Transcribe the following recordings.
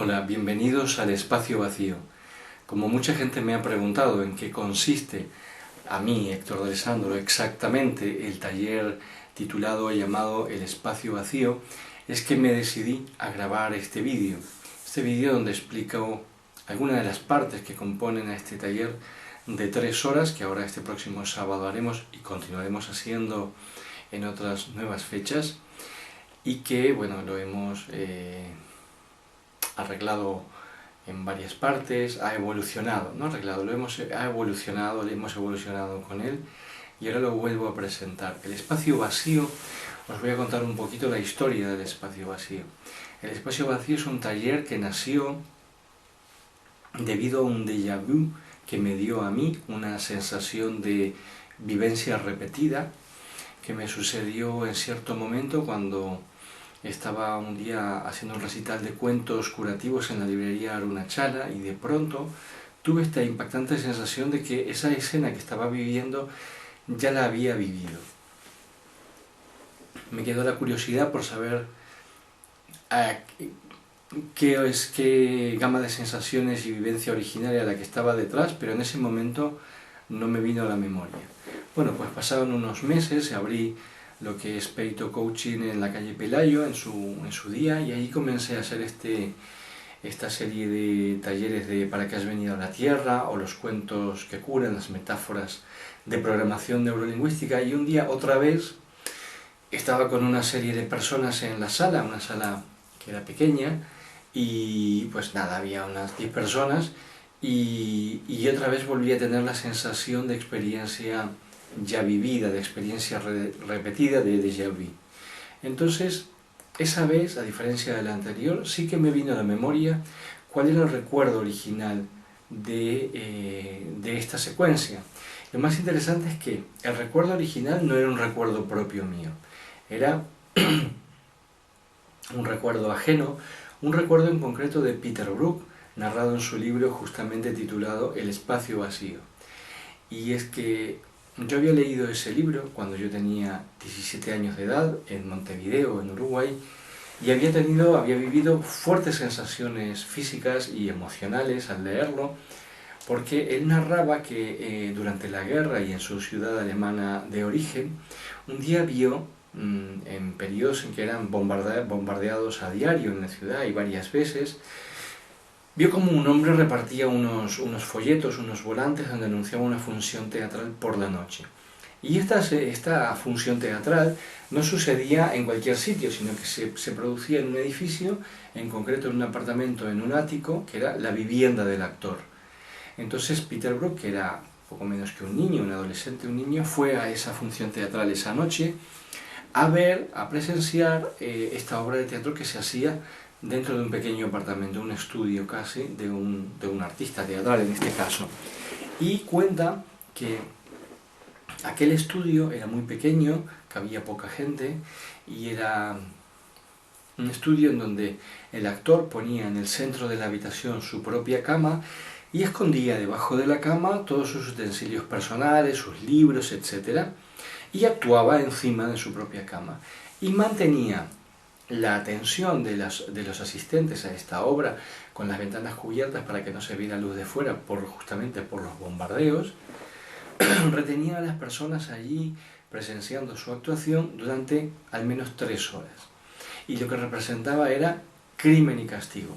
Hola, bienvenidos al Espacio Vacío. Como mucha gente me ha preguntado en qué consiste, a mí, Héctor de Alessandro, exactamente el taller titulado y llamado El Espacio Vacío, es que me decidí a grabar este vídeo. Este vídeo donde explico algunas de las partes que componen a este taller de 3 horas, que ahora este próximo sábado haremos y continuaremos haciendo en otras nuevas fechas, y que, bueno, lo hemos arreglado en varias partes, ha evolucionado, no arreglado, lo hemos evolucionado con él y ahora lo vuelvo a presentar. El espacio vacío, os voy a contar un poquito la historia del espacio vacío. El espacio vacío es un taller que nació debido a un déjà vu que me dio a mí una sensación de vivencia repetida que me sucedió en cierto momento cuando estaba un día haciendo un recital de cuentos curativos en la librería Arunachala y de pronto tuve esta impactante sensación de que esa escena que estaba viviendo ya la había vivido. Me quedó la curiosidad por saber qué gama de sensaciones y vivencia originaria la que estaba detrás, pero en ese momento no me vino a la memoria. Bueno, pues pasaron unos meses, abrí lo que es Peito Coaching en la calle Pelayo en su día, y ahí comencé a hacer esta serie de talleres de ¿Para qué has venido a la Tierra? O los cuentos que curan, las metáforas de programación neurolingüística. Y un día otra vez estaba con una serie de personas en la sala, una sala que era pequeña, y pues nada, había unas 10 personas y otra vez volví a tener la sensación de experiencia ya vivida, de experiencia repetida, de déjà vu. Entonces, esa vez, a diferencia de la anterior, sí que me vino a la memoria cuál era el recuerdo original de esta secuencia. Lo más interesante es que el recuerdo original no era un recuerdo propio mío, era un recuerdo ajeno, un recuerdo en concreto de Peter Brook, narrado en su libro justamente titulado El Espacio Vacío. Y es que yo había leído ese libro cuando yo tenía 17 años de edad, en Montevideo, en Uruguay, y había vivido fuertes sensaciones físicas y emocionales al leerlo, porque él narraba que durante la guerra y en su ciudad alemana de origen, un día vio, en periodos en que eran bombardeados a diario en la ciudad y varias veces, vio como un hombre repartía unos folletos, unos volantes donde anunciaba una función teatral por la noche. Y esta función teatral no sucedía en cualquier sitio, sino que se producía en un edificio, en concreto en un apartamento, en un ático, que era la vivienda del actor. Entonces Peter Brook, que era poco menos que un niño, un adolescente, un niño, fue a esa función teatral esa noche a presenciar esta obra de teatro que se hacía dentro de un pequeño apartamento, un estudio casi de un artista teatral en este caso. Y cuenta que aquel estudio era muy pequeño, cabía poca gente, y era un estudio en donde el actor ponía en el centro de la habitación su propia cama y escondía debajo de la cama todos sus utensilios personales, sus libros, etc. Y actuaba encima de su propia cama. Y mantenía la atención de los asistentes a esta obra con las ventanas cubiertas para que no se viera luz de fuera, justamente por los bombardeos. Retenía a las personas allí presenciando su actuación durante al menos 3 horas. Y lo que representaba era crimen y castigo.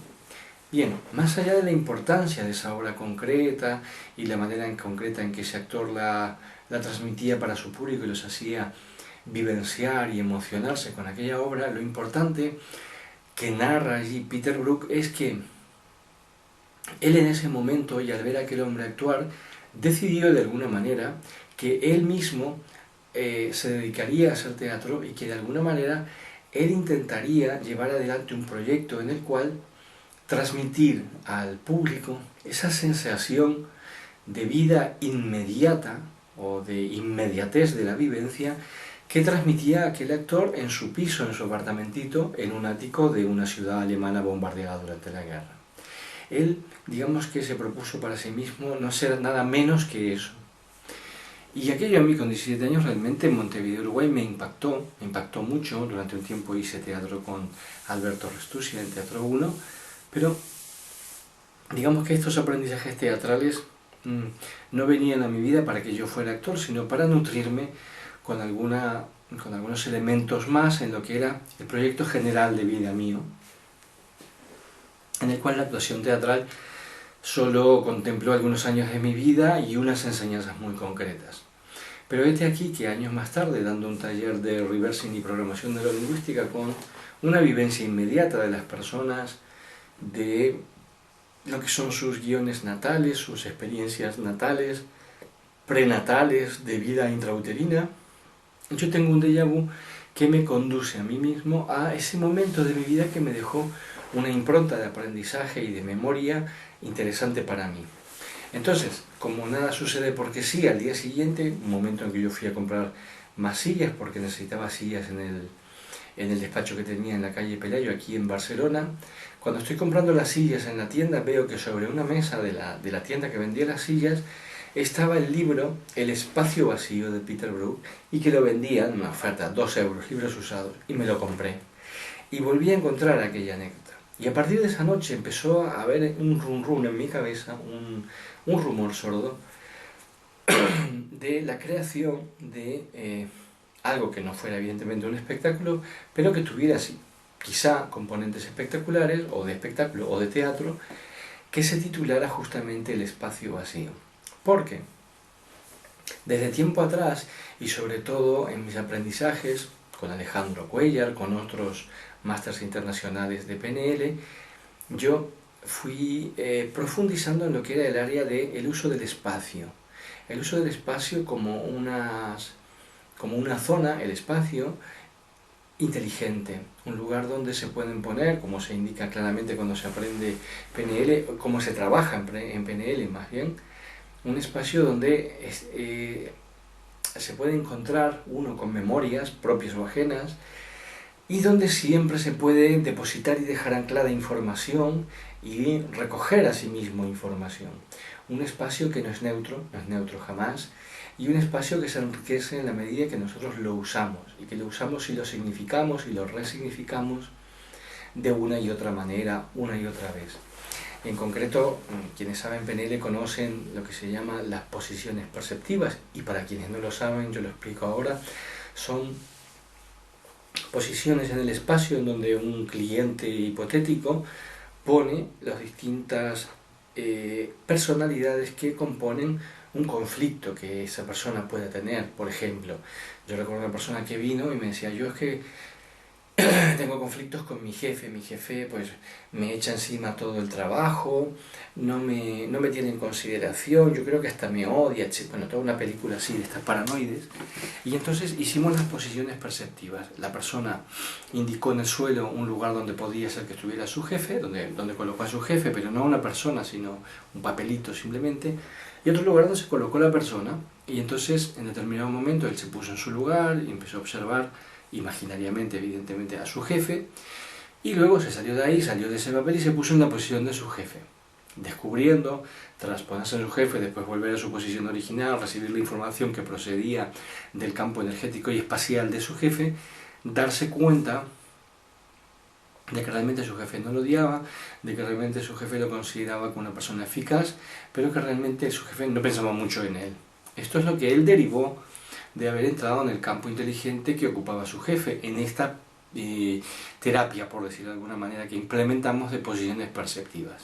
Bien, más allá de la importancia de esa obra concreta y la manera en concreta en que ese actor la transmitía para su público y los hacía vivenciar y emocionarse con aquella obra, lo importante que narra allí Peter Brook es que él en ese momento, y al ver a aquel hombre actuar, decidió de alguna manera que él mismo se dedicaría a hacer teatro y que de alguna manera él intentaría llevar adelante un proyecto en el cual transmitir al público esa sensación de vida inmediata o de inmediatez de la vivencia que transmitía aquel actor en su piso, en su apartamentito, en un ático de una ciudad alemana bombardeada durante la guerra. Él, digamos que se propuso para sí mismo no ser nada menos que eso. Y aquello a mí con 17 años realmente en Montevideo, Uruguay, me impactó mucho. Durante un tiempo hice teatro con Alberto Restucci en el Teatro 1, Pero digamos que estos aprendizajes teatrales no venían a mi vida para que yo fuera actor, sino para nutrirme con algunos elementos más en lo que era el proyecto general de vida mío, en el cual la actuación teatral solo contempló algunos años de mi vida y unas enseñanzas muy concretas. Pero este aquí que años más tarde, dando un taller de reversing y programación neurolingüística con una vivencia inmediata de las personas, de lo que son sus guiones natales, sus experiencias natales, prenatales, de vida intrauterina, yo tengo un déjà vu que me conduce a mí mismo a ese momento de mi vida que me dejó una impronta de aprendizaje y de memoria interesante para mí. Entonces, como nada sucede porque sí, al día siguiente, un momento en que yo fui a comprar más sillas, porque necesitaba sillas en el despacho que tenía en la calle Pelayo, aquí en Barcelona, cuando estoy comprando las sillas en la tienda, veo que sobre una mesa de la tienda que vendía las sillas estaba el libro El espacio vacío de Peter Brook, y que lo vendían en una oferta, 2 euros, libros usados, y me lo compré. Y volví a encontrar aquella anécdota. Y a partir de esa noche empezó a haber un run run en mi cabeza, un rumor sordo, de la creación de algo que no fuera evidentemente un espectáculo, pero que tuviera quizá componentes espectaculares, o de espectáculo, o de teatro, que se titulara justamente El espacio vacío. Porque desde tiempo atrás, y sobre todo en mis aprendizajes con Alejandro Cuellar, con otros másters internacionales de PNL, yo fui profundizando en lo que era el área del uso del espacio. El uso del espacio como una zona, el espacio, inteligente, un lugar donde se pueden poner, como se indica claramente cuando se aprende PNL, cómo se trabaja en PNL más bien, un espacio donde se puede encontrar uno con memorias propias o ajenas, y donde siempre se puede depositar y dejar anclada información y recoger a sí mismo información. Un espacio que no es neutro jamás, y un espacio que se enriquece en la medida que nosotros lo usamos, y que lo usamos y lo significamos y lo resignificamos de una y otra manera, una y otra vez. En concreto, quienes saben PNL conocen lo que se llama las posiciones perceptivas, y para quienes no lo saben, yo lo explico ahora. Son posiciones en el espacio en donde un cliente hipotético pone las distintas personalidades que componen un conflicto que esa persona pueda tener. Por ejemplo, yo recuerdo una persona que vino y me decía: yo es que tengo conflictos con mi jefe pues me echa encima todo el trabajo, no me tiene en consideración, yo creo que hasta me odia, bueno, toda una película así de estas paranoides. Y entonces hicimos las posiciones perceptivas. La persona indicó en el suelo un lugar donde podía ser que estuviera su jefe, donde colocó a su jefe, pero no una persona, sino un papelito simplemente, y otro lugar donde se colocó la persona. Y entonces en determinado momento él se puso en su lugar y empezó a observar imaginariamente, evidentemente, a su jefe, y luego se salió de ahí, salió de ese papel y se puso en la posición de su jefe, descubriendo, tras ponerse en su jefe, después volver a su posición original, recibir la información que procedía del campo energético y espacial de su jefe, darse cuenta de que realmente su jefe no lo odiaba, de que realmente su jefe lo consideraba como una persona eficaz, pero que realmente su jefe no pensaba mucho en él. Esto es lo que él derivó de haber entrado en el campo inteligente que ocupaba su jefe, en esta terapia, por decirlo de alguna manera, que implementamos de posiciones perceptivas.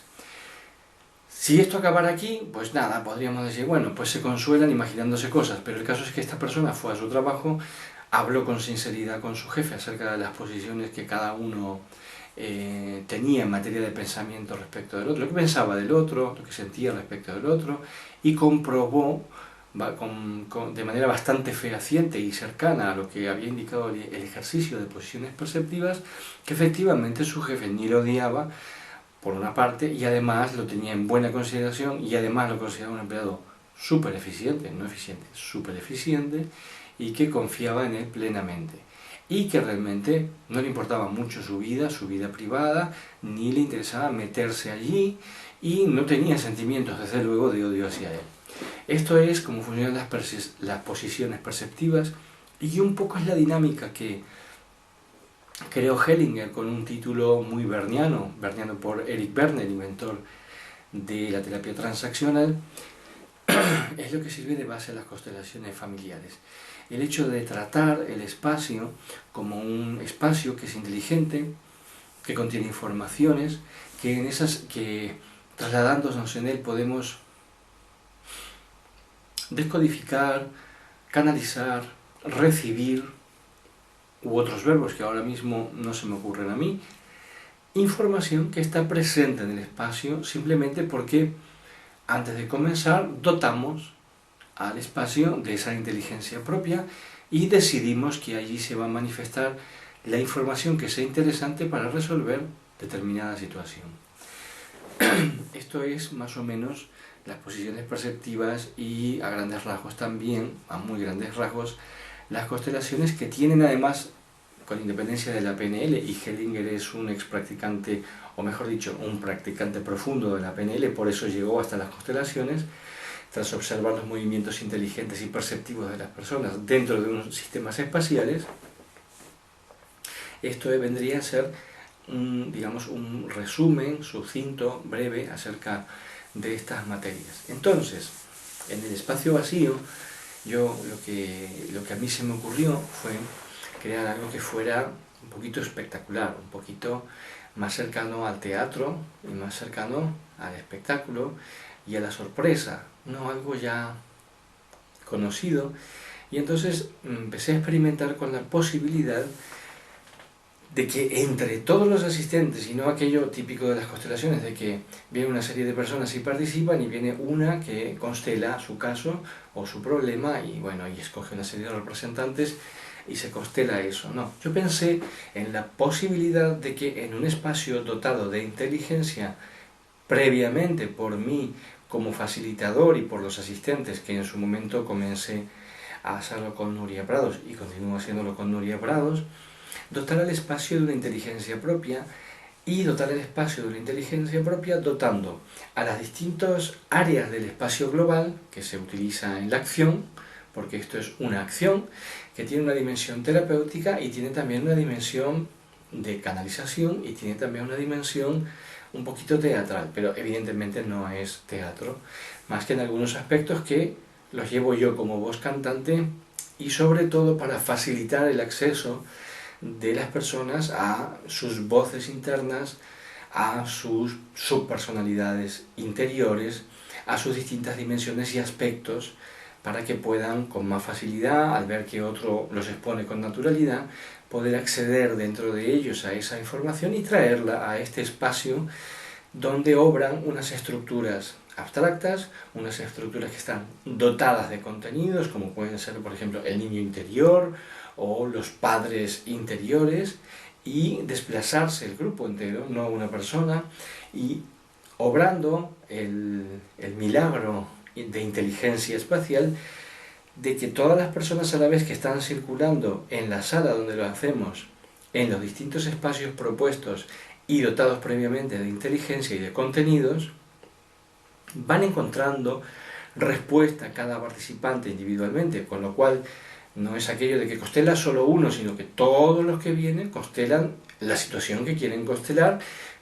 Si esto acabara aquí, pues nada, podríamos decir, bueno, pues se consuelan imaginándose cosas, pero el caso es que esta persona fue a su trabajo, habló con sinceridad con su jefe acerca de las posiciones que cada uno tenía en materia de pensamiento respecto del otro, lo que pensaba del otro, lo que sentía respecto del otro, y comprobó de manera bastante fehaciente y cercana a lo que había indicado el ejercicio de posiciones perceptivas, que efectivamente su jefe ni lo odiaba, por una parte, y además lo tenía en buena consideración, y además lo consideraba un empleado súper eficiente, no eficiente, súper eficiente, y que confiaba en él plenamente. Y que realmente no le importaba mucho su vida privada, ni le interesaba meterse allí, y no tenía sentimientos, desde luego, de odio hacia él. Esto es cómo funcionan las posiciones perceptivas, y un poco es la dinámica que creó Hellinger con un título muy berniano por Eric Berner, inventor de la terapia transaccional, es lo que sirve de base a las constelaciones familiares. El hecho de tratar el espacio como un espacio que es inteligente, que contiene informaciones, que trasladándonos en él podemos descodificar, canalizar, recibir, u otros verbos que ahora mismo no se me ocurren a mí, información que está presente en el espacio simplemente porque antes de comenzar dotamos al espacio de esa inteligencia propia y decidimos que allí se va a manifestar la información que sea interesante para resolver determinada situación. Esto es más o menos las posiciones perceptivas y a grandes rasgos también, a muy grandes rasgos, las constelaciones que tienen además, con independencia de la PNL, y Hellinger es un ex practicante, o mejor dicho, un practicante profundo de la PNL, por eso llegó hasta las constelaciones, tras observar los movimientos inteligentes y perceptivos de las personas dentro de unos sistemas espaciales. Esto vendría a ser digamos, un resumen sucinto, breve, acerca de estas materias. Entonces, en el espacio vacío, lo que a mí se me ocurrió fue crear algo que fuera un poquito espectacular, un poquito más cercano al teatro y más cercano al espectáculo y a la sorpresa, no algo ya conocido. Y entonces empecé a experimentar con la posibilidad de que entre todos los asistentes, y no aquello típico de las constelaciones, de que viene una serie de personas y participan y viene una que constela su caso o su problema y bueno, y escoge una serie de representantes y se constela eso. No, yo pensé en la posibilidad de que en un espacio dotado de inteligencia previamente por mí como facilitador y por los asistentes, que en su momento comencé a hacerlo con Nuria Prados y continúo haciéndolo con Nuria Prados, dotar al espacio de una inteligencia propia y dotar el espacio de una inteligencia propia dotando a las distintas áreas del espacio global que se utiliza en la acción, porque esto es una acción que tiene una dimensión terapéutica y tiene también una dimensión de canalización y tiene también una dimensión un poquito teatral, pero evidentemente no es teatro, más que en algunos aspectos que los llevo yo como voz cantante y sobre todo para facilitar el acceso de las personas a sus voces internas, a sus subpersonalidades interiores, a sus distintas dimensiones y aspectos, para que puedan con más facilidad, al ver que otro los expone con naturalidad, poder acceder dentro de ellos a esa información y traerla a este espacio donde obran unas estructuras abstractas, unas estructuras que están dotadas de contenidos, como pueden ser, por ejemplo, el niño interior o los padres interiores, y desplazarse el grupo entero, no una persona, y obrando el milagro de inteligencia espacial de que todas las personas a la vez que están circulando en la sala donde lo hacemos, en los distintos espacios propuestos y dotados previamente de inteligencia y de contenidos, van encontrando respuesta a cada participante individualmente, con lo cual no es aquello de que constela solo uno, sino que todos los que vienen constelan la situación que quieren constelar,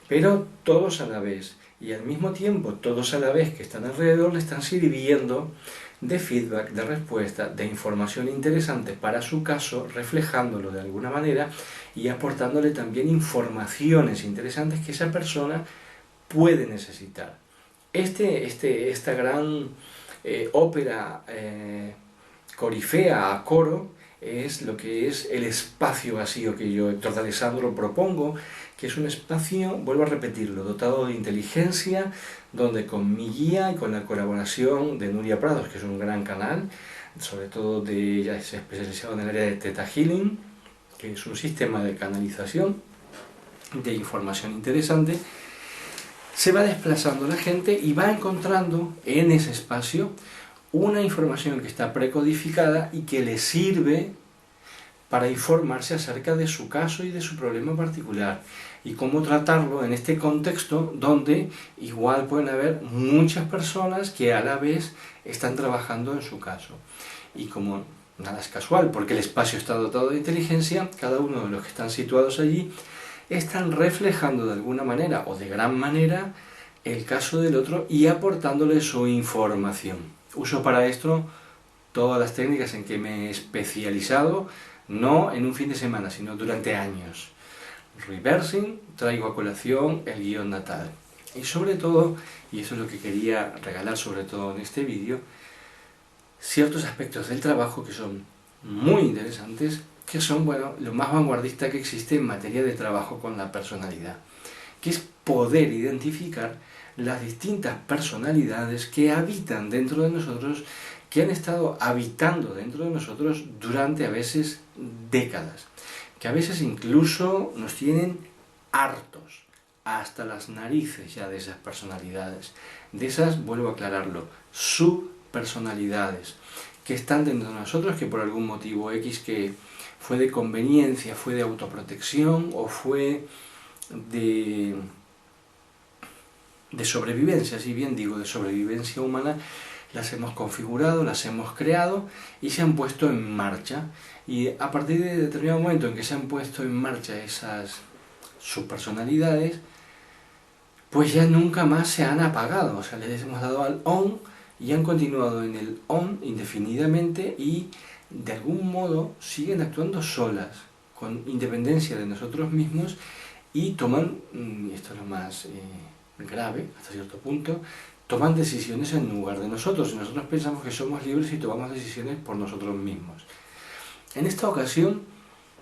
pero todos a la vez. Y al mismo tiempo, todos a la vez que están alrededor le están sirviendo de feedback, de respuesta, de información interesante para su caso, reflejándolo de alguna manera y aportándole también informaciones interesantes que esa persona puede necesitar. Esta gran ópera corifea a coro es lo que es el espacio vacío que yo, Héctor de Alessandro, propongo, que es un espacio, vuelvo a repetirlo, dotado de inteligencia, donde con mi guía y con la colaboración de Nuria Prados, que es un gran canal, sobre todo ella es especializada en el área de Theta Healing, que es un sistema de canalización de información interesante, se va desplazando la gente y va encontrando en ese espacio una información que está precodificada y que le sirve para informarse acerca de su caso y de su problema particular y cómo tratarlo en este contexto donde igual pueden haber muchas personas que a la vez están trabajando en su caso. Y como nada es casual, porque el espacio está dotado de inteligencia, cada uno de los que están situados allí están reflejando de alguna manera o de gran manera el caso del otro y aportándole su información. Uso para esto todas las técnicas en que me he especializado, no en un fin de semana, sino durante años. Reversing, traigo a colación el guión natal. Y sobre todo, y eso es lo que quería regalar sobre todo en este vídeo, ciertos aspectos del trabajo que son muy interesantes, que son, bueno, lo más vanguardista que existe en materia de trabajo con la personalidad, que es poder identificar las distintas personalidades que habitan dentro de nosotros, que han estado habitando dentro de nosotros durante a veces décadas, que a veces incluso nos tienen hartos, hasta las narices ya de esas personalidades, de esas, vuelvo a aclararlo, subpersonalidades, que están dentro de nosotros, que por algún motivo X que fue de conveniencia, fue de autoprotección o fue de sobrevivencia, si bien digo, de sobrevivencia humana, las hemos configurado, las hemos creado y se han puesto en marcha. Y a partir de determinado momento en que se han puesto en marcha esas subpersonalidades, pues ya nunca más se han apagado. O sea, les hemos dado al on y han continuado en el on indefinidamente y de algún modo siguen actuando solas, con independencia de nosotros mismos y toman, y esto es lo más grave hasta cierto punto, toman decisiones en lugar de nosotros y nosotros pensamos que somos libres y tomamos decisiones por nosotros mismos. En esta ocasión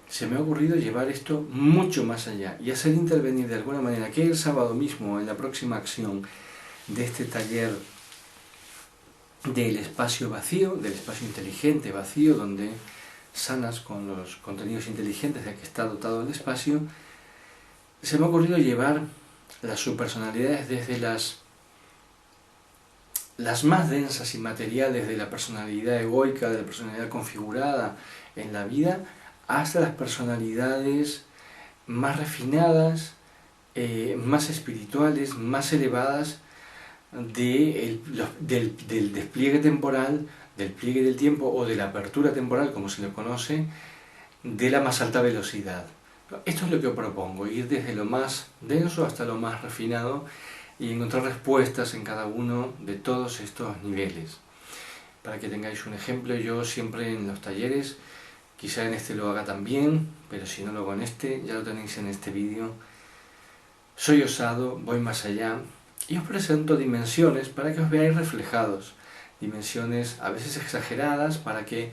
se me ha ocurrido llevar esto mucho más allá y hacer intervenir de alguna manera que el sábado mismo, en la próxima acción de este taller del espacio vacío, del espacio inteligente vacío, donde sanas con los contenidos inteligentes de que está dotado el espacio, se me ha ocurrido llevar las subpersonalidades desde las más densas y materiales de la personalidad egoica, de la personalidad configurada en la vida, hasta las personalidades más refinadas, más espirituales, más elevadas del despliegue temporal, del pliegue del tiempo o de la apertura temporal, como se le conoce, de la más alta velocidad. Esto es lo que propongo, ir desde lo más denso hasta lo más refinado y encontrar respuestas en cada uno de todos estos niveles. Para que tengáis un ejemplo, yo siempre en los talleres, quizá en este lo haga también, pero si no lo hago en este, ya lo tenéis en este vídeo, soy osado, voy más allá y os presento dimensiones para que os veáis reflejados, dimensiones a veces exageradas para que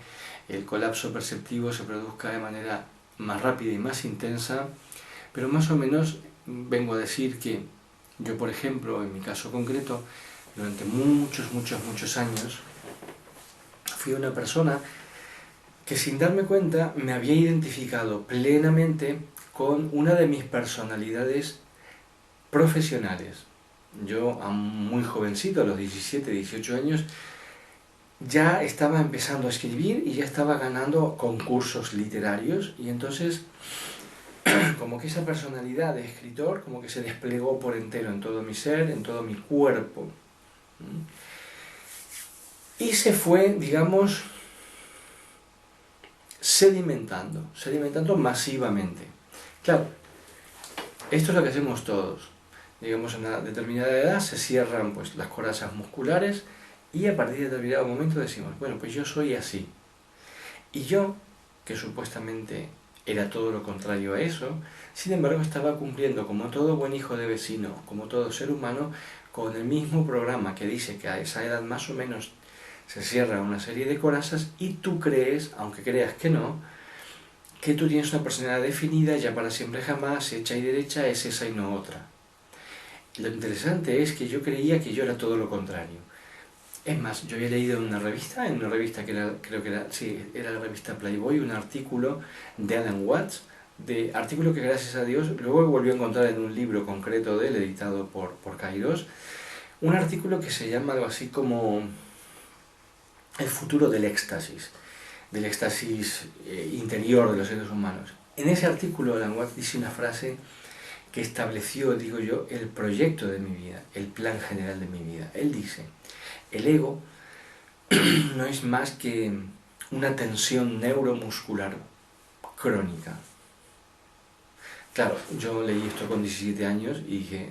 el colapso perceptivo se produzca de manera más rápida y más intensa, pero más o menos vengo a decir que yo, por ejemplo, en mi caso concreto, durante muchos años, fui una persona que sin darme cuenta me había identificado plenamente con una de mis personalidades profesionales. Yo, muy jovencito, a los 17, 18 años, ya estaba empezando a escribir y ya estaba ganando concursos literarios y entonces como que esa personalidad de escritor como que se desplegó por entero en todo mi ser, en todo mi cuerpo. Y se fue, digamos, sedimentando masivamente. Claro, esto es lo que hacemos todos. Digamos, en una determinada edad se cierran pues, las corazas musculares y a partir de determinado momento decimos, bueno, pues yo soy así. Y yo, que supuestamente era todo lo contrario a eso, sin embargo estaba cumpliendo como todo buen hijo de vecino, como todo ser humano, con el mismo programa que dice que a esa edad más o menos se cierra una serie de corazas y tú crees, aunque creas que no, que tú tienes una personalidad definida ya para siempre jamás, hecha y derecha, es esa y no otra. Lo interesante es que yo creía que yo era todo lo contrario. Es más, yo había leído en una revista que era, creo que era, sí, era la revista Playboy, un artículo de Alan Watts, artículo que gracias a Dios luego volvió a encontrar en un libro concreto de él, editado por Kairos, un artículo que se llama algo así como El futuro del éxtasis interior de los seres humanos. En ese artículo Alan Watts dice una frase que estableció, digo yo, el proyecto de mi vida, el plan general de mi vida. Él dice: el ego no es más que una tensión neuromuscular crónica. Claro, yo leí esto con 17 años y dije,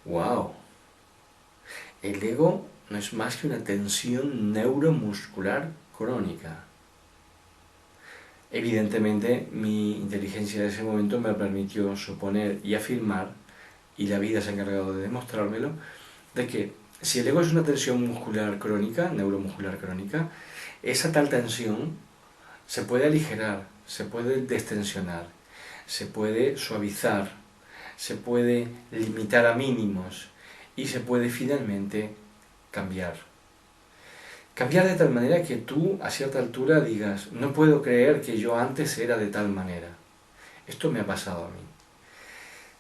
wow, el ego no es más que una tensión neuromuscular crónica. Evidentemente, mi inteligencia de ese momento me permitió suponer y afirmar, y la vida se ha encargado de demostrármelo, de que si el ego es una tensión muscular crónica, neuromuscular crónica, esa tal tensión se puede aligerar, se puede destensionar, se puede suavizar, se puede limitar a mínimos y se puede finalmente cambiar. Cambiar de tal manera que tú a cierta altura digas, no puedo creer que yo antes era de tal manera. Esto me ha pasado a mí.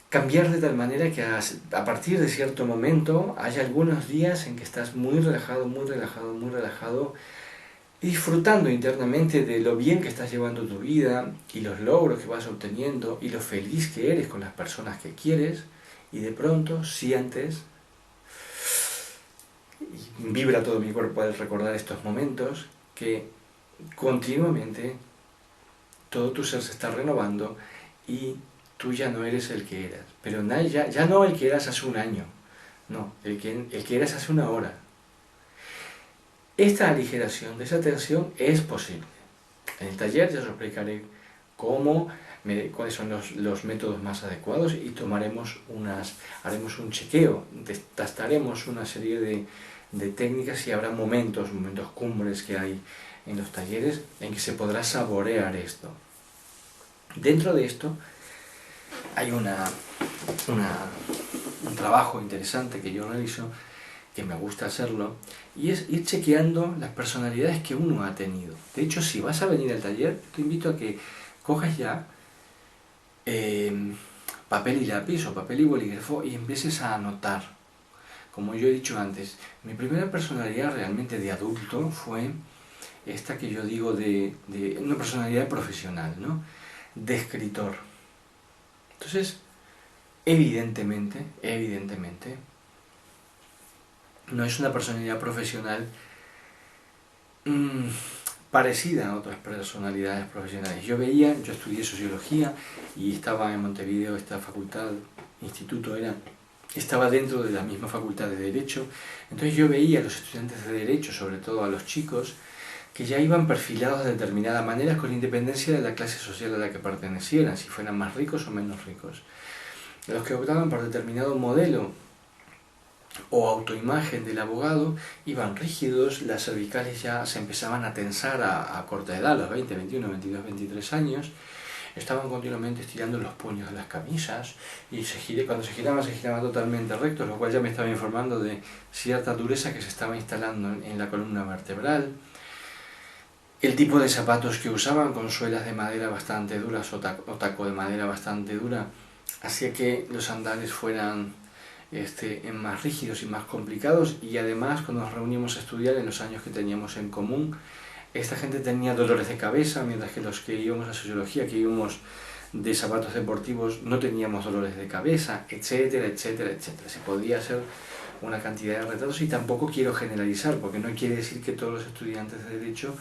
Cambiar de tal manera que a partir de cierto momento hay algunos días en que estás muy relajado, muy relajado, muy relajado, disfrutando internamente de lo bien que estás llevando tu vida y los logros que vas obteniendo y lo feliz que eres con las personas que quieres, y de pronto sientes, y vibra todo mi cuerpo al recordar estos momentos, que continuamente todo tu ser se está renovando y tú ya no eres el que eras. Pero ya no el que eras hace un año, no, el que eras hace una hora. Esta aligeración de esa tensión es posible. En el taller ya os explicaré cuáles son los métodos más adecuados y haremos un chequeo, testaremos una serie de técnicas y habrá momentos cumbres que hay en los talleres en que se podrá saborear esto. Dentro de esto hay un trabajo interesante que yo realizo, que me gusta hacerlo, y es ir chequeando las personalidades que uno ha tenido. De hecho, si vas a venir al taller, te invito a que cojas ya papel y lápiz o papel y bolígrafo y empieces a anotar. Como yo he dicho antes, mi primera personalidad realmente de adulto fue esta que yo digo de una personalidad profesional, ¿no? De escritor. Entonces, evidentemente, no es una personalidad profesional parecida a otras personalidades profesionales. Yo estudié sociología y estaba en Montevideo, esta facultad, instituto estaba dentro de la misma facultad de Derecho. Entonces yo veía a los estudiantes de Derecho, sobre todo a los chicos, que ya iban perfilados de determinada manera con independencia de la clase social a la que pertenecieran, si fueran más ricos o menos ricos. Los que optaban por determinado modelo o autoimagen del abogado iban rígidos, las cervicales ya se empezaban a tensar a corta edad, a los 20, 21, 22, 23 años, estaban continuamente estirando los puños de las camisas y cuando se giraban totalmente rectos, lo cual ya me estaba informando de cierta dureza que se estaba instalando en la columna vertebral. El tipo de zapatos que usaban, con suelas de madera bastante duras o taco de madera bastante dura, hacía que los andares fueran más rígidos y más complicados, y además cuando nos reuníamos a estudiar en los años que teníamos en común, esta gente tenía dolores de cabeza, mientras que los que íbamos a sociología, que íbamos de zapatos deportivos, no teníamos dolores de cabeza, etcétera, etcétera, etcétera. Se podía hacer una cantidad de retratos y tampoco quiero generalizar, porque no quiere decir que todos los estudiantes de Derecho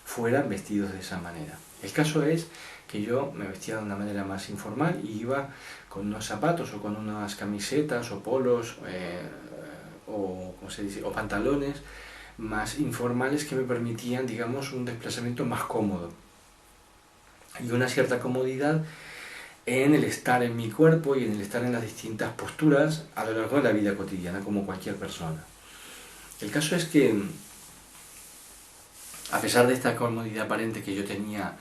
fueran vestidos de esa manera. El caso es que yo me vestía de una manera más informal y iba con unos zapatos o con unas camisetas o polos o pantalones más informales que me permitían, digamos, un desplazamiento más cómodo y una cierta comodidad en el estar en mi cuerpo y en el estar en las distintas posturas a lo largo de la vida cotidiana, como cualquier persona. El caso es que, a pesar de esta comodidad aparente que yo tenía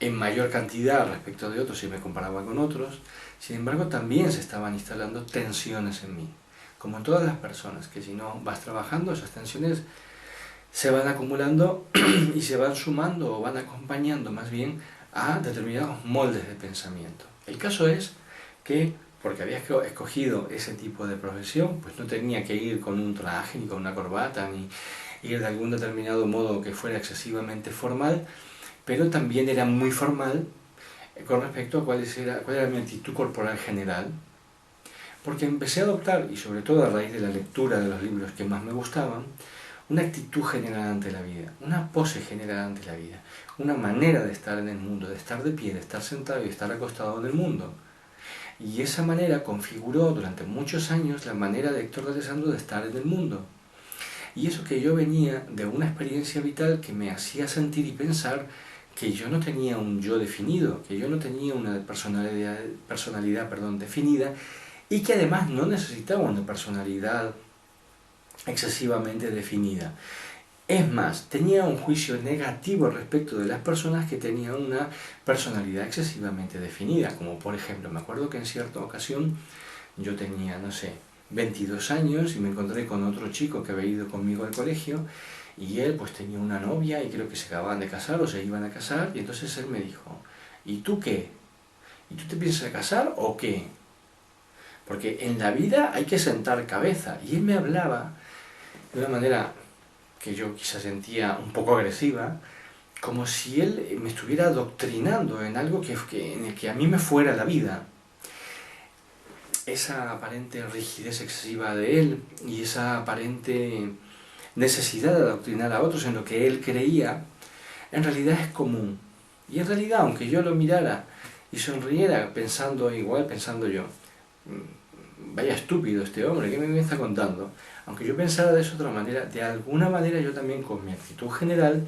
en mayor cantidad respecto de otros si me comparaba con otros, sin embargo también se estaban instalando tensiones en mí, como en todas las personas, que si no vas trabajando, esas tensiones se van acumulando y se van sumando o van acompañando más bien a determinados moldes de pensamiento. El caso es que, porque había escogido ese tipo de profesión, pues no tenía que ir con un traje ni con una corbata, ni ir de algún determinado modo que fuera excesivamente formal, pero también era muy formal con respecto a cuál era mi actitud corporal general, porque empecé a adoptar, y sobre todo a raíz de la lectura de los libros que más me gustaban, una actitud general ante la vida, una pose general ante la vida, una manera de estar en el mundo, de estar de pie, de estar sentado y de estar acostado en el mundo. Y esa manera configuró durante muchos años la manera de Héctor de Alessandro de estar en el mundo. Y eso que yo venía de una experiencia vital que me hacía sentir y pensar que yo no tenía un yo definido, que yo no tenía una personalidad definida, y que además no necesitaba una personalidad excesivamente definida. Es más, tenía un juicio negativo respecto de las personas que tenían una personalidad excesivamente definida, como por ejemplo, me acuerdo que en cierta ocasión yo tenía, no sé, 22 años y me encontré con otro chico que había ido conmigo al colegio y él pues tenía una novia y creo que se acababan de casar o se iban a casar, y entonces él me dijo: ¿y tú qué? ¿Y tú te piensas casar o qué? Porque en la vida hay que sentar cabeza. Y él me hablaba de una manera que yo quizás sentía un poco agresiva, como si él me estuviera adoctrinando en algo en el que a mí me fuera la vida. Esa aparente rigidez excesiva de él y esa aparente necesidad de adoctrinar a otros en lo que él creía, en realidad es común. Y en realidad, aunque yo lo mirara y sonriera pensando igual, pensando yo: vaya estúpido este hombre, ¿qué me está contando? Aunque yo pensara de esa otra manera, de alguna manera yo también con mi actitud general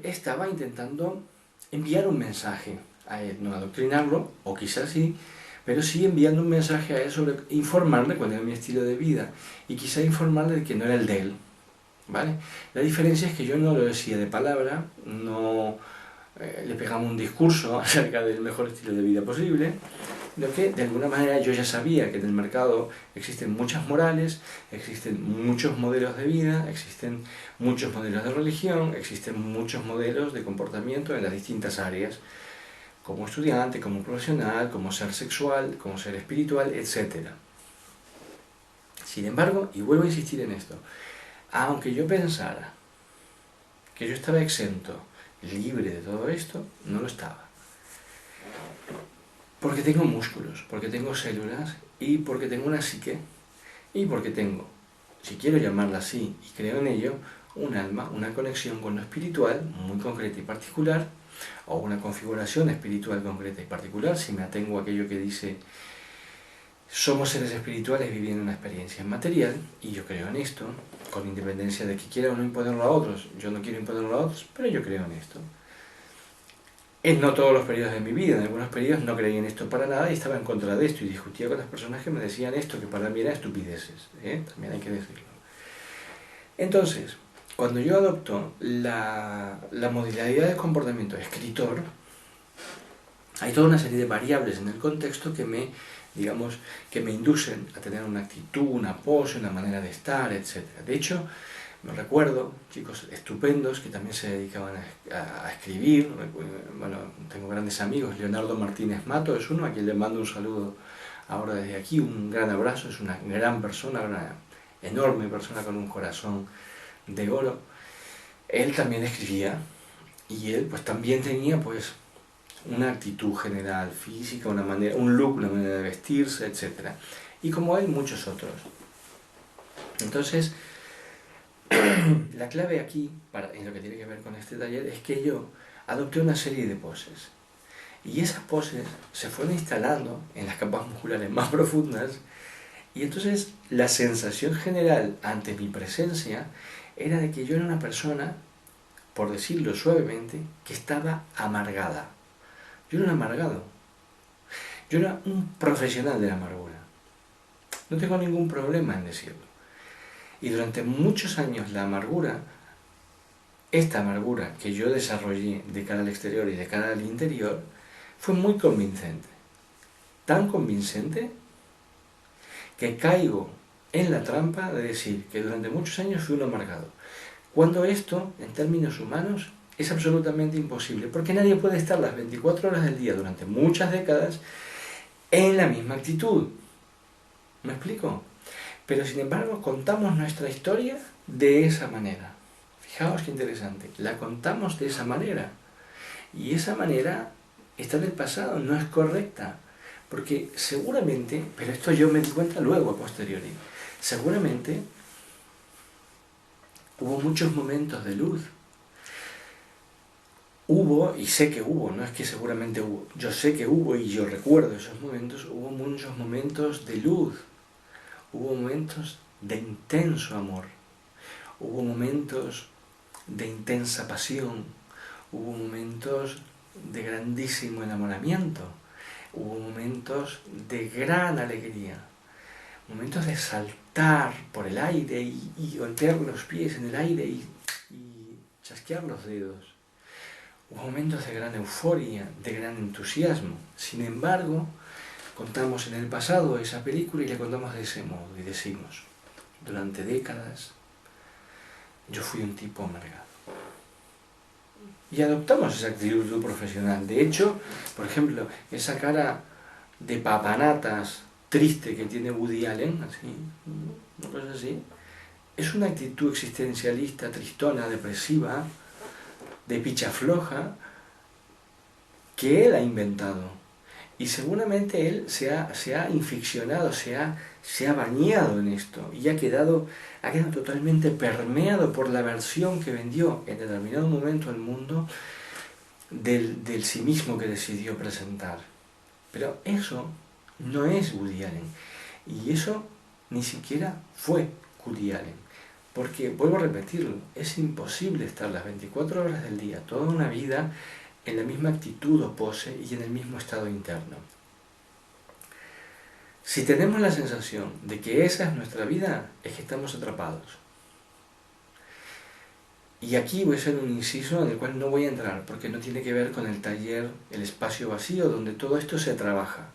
estaba intentando enviar un mensaje a él, no adoctrinarlo, o quizás sí, pero sí enviando un mensaje a él sobre informarle cuál era mi estilo de vida y quizá informarle de que no era el de él, ¿vale? La diferencia es que yo no lo decía de palabra, no le pegaba un discurso acerca del mejor estilo de vida posible, sino que de alguna manera yo ya sabía que en el mercado existen muchas morales, existen muchos modelos de vida, existen muchos modelos de religión, existen muchos modelos de comportamiento en las distintas áreas, como estudiante, como profesional, como ser sexual, como ser espiritual, etc. Sin embargo, y vuelvo a insistir en esto, aunque yo pensara que yo estaba exento, libre de todo esto, no lo estaba. Porque tengo músculos, porque tengo células y porque tengo una psique y porque tengo, si quiero llamarla así y creo en ello, un alma, una conexión con lo espiritual muy concreta y particular, o una configuración espiritual concreta y particular, si me atengo a aquello que dice: somos seres espirituales viviendo una experiencia material, y yo creo en esto, con independencia de que quiera o no imponerlo a otros. Yo no quiero imponerlo a otros, pero yo creo en esto. En no todos los periodos de mi vida, en algunos periodos no creía en esto para nada y estaba en contra de esto y discutía con las personas que me decían esto, que para mí eran estupideces, también hay que decirlo. Entonces, cuando yo adopto la modalidad de comportamiento de escritor, hay toda una serie de variables en el contexto que me inducen a tener una actitud, una pose, una manera de estar, etc. De hecho, me recuerdo chicos estupendos que también se dedicaban a escribir. Bueno, tengo grandes amigos. Leonardo Martínez Mato es uno, a quien le mando un saludo ahora desde aquí, un gran abrazo. Es una gran persona, una enorme persona con un corazón de oro. Él también escribía y él pues también tenía pues una actitud general física, una manera, un look, una manera de vestirse, etc. Y como él, muchos otros. Entonces, la clave aquí, en lo que tiene que ver con este taller, es que yo adopté una serie de poses. Y esas poses se fueron instalando en las capas musculares más profundas, y entonces la sensación general ante mi presencia era de que yo era una persona, por decirlo suavemente, que estaba amargada. Yo era un amargado. Yo era un profesional de la amargura. No tengo ningún problema en decirlo. Y durante muchos años la amargura, esta amargura que yo desarrollé de cara al exterior y de cara al interior, fue muy convincente. Tan convincente que caigo en la trampa de decir que durante muchos años fui un amargado. Cuando esto, en términos humanos, es absolutamente imposible, porque nadie puede estar las 24 horas del día durante muchas décadas en la misma actitud. ¿Me explico? Pero sin embargo contamos nuestra historia de esa manera. Fijaos qué interesante, la contamos de esa manera. Y esa manera está del pasado, no es correcta. Porque seguramente, pero esto yo me di cuenta luego a posteriori, seguramente Hubo muchos momentos de luz. Hubo, y sé que hubo, no es que seguramente hubo, yo sé que hubo y yo recuerdo esos momentos, hubo muchos momentos de luz, hubo momentos de intenso amor, hubo momentos de intensa pasión, hubo momentos de grandísimo enamoramiento, hubo momentos de gran alegría, momentos de saltar por el aire y golpear los pies en el aire y chasquear los dedos. Hubo momentos de gran euforia, de gran entusiasmo. Sin embargo, contamos en el pasado esa película y le contamos de ese modo y decimos, durante décadas yo fui un tipo amargado. Y adoptamos esa actitud profesional. De hecho, por ejemplo, esa cara de papanatas triste que tiene Woody Allen, así, una cosa así, es una actitud existencialista, tristona, depresiva, de picha floja, que él ha inventado. Y seguramente él se ha inficcionado, se ha bañado en esto y ha quedado totalmente permeado por la versión que vendió en determinado momento al mundo del sí mismo que decidió presentar. Pero eso no es Woody Allen. Y eso ni siquiera fue Woody Allen. Porque, vuelvo a repetirlo, es imposible estar las 24 horas del día, toda una vida, en la misma actitud o pose y en el mismo estado interno. Si tenemos la sensación de que esa es nuestra vida, es que estamos atrapados. Y aquí voy a hacer un inciso en el cual no voy a entrar, porque no tiene que ver con el taller, el espacio vacío, donde todo esto se trabaja.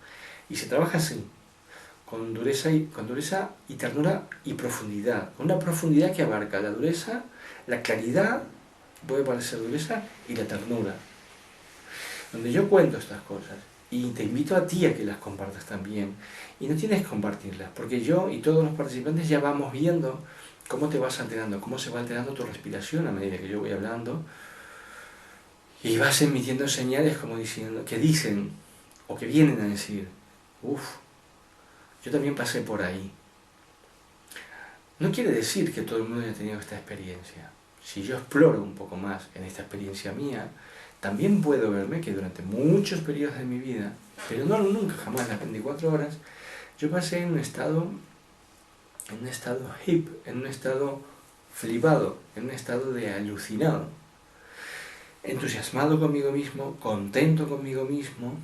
Y se trabaja así, con dureza y ternura y profundidad. Con una profundidad que abarca la dureza, la claridad, puede parecer dureza, y la ternura. Donde yo cuento estas cosas y te invito a ti a que las compartas también. Y no tienes que compartirlas, porque yo y todos los participantes ya vamos viendo cómo te vas alterando, cómo se va alterando tu respiración a medida que yo voy hablando, y vas emitiendo señales como diciendo, que dicen, o que vienen a decir, uff, yo también pasé por ahí. No quiere decir que todo el mundo haya tenido esta experiencia. Si yo exploro un poco más en esta experiencia mía, también puedo verme que durante muchos periodos de mi vida, pero no nunca, jamás las 24 horas, yo pasé en un estado hip, en un estado flipado, en un estado de alucinado, entusiasmado conmigo mismo, contento conmigo mismo,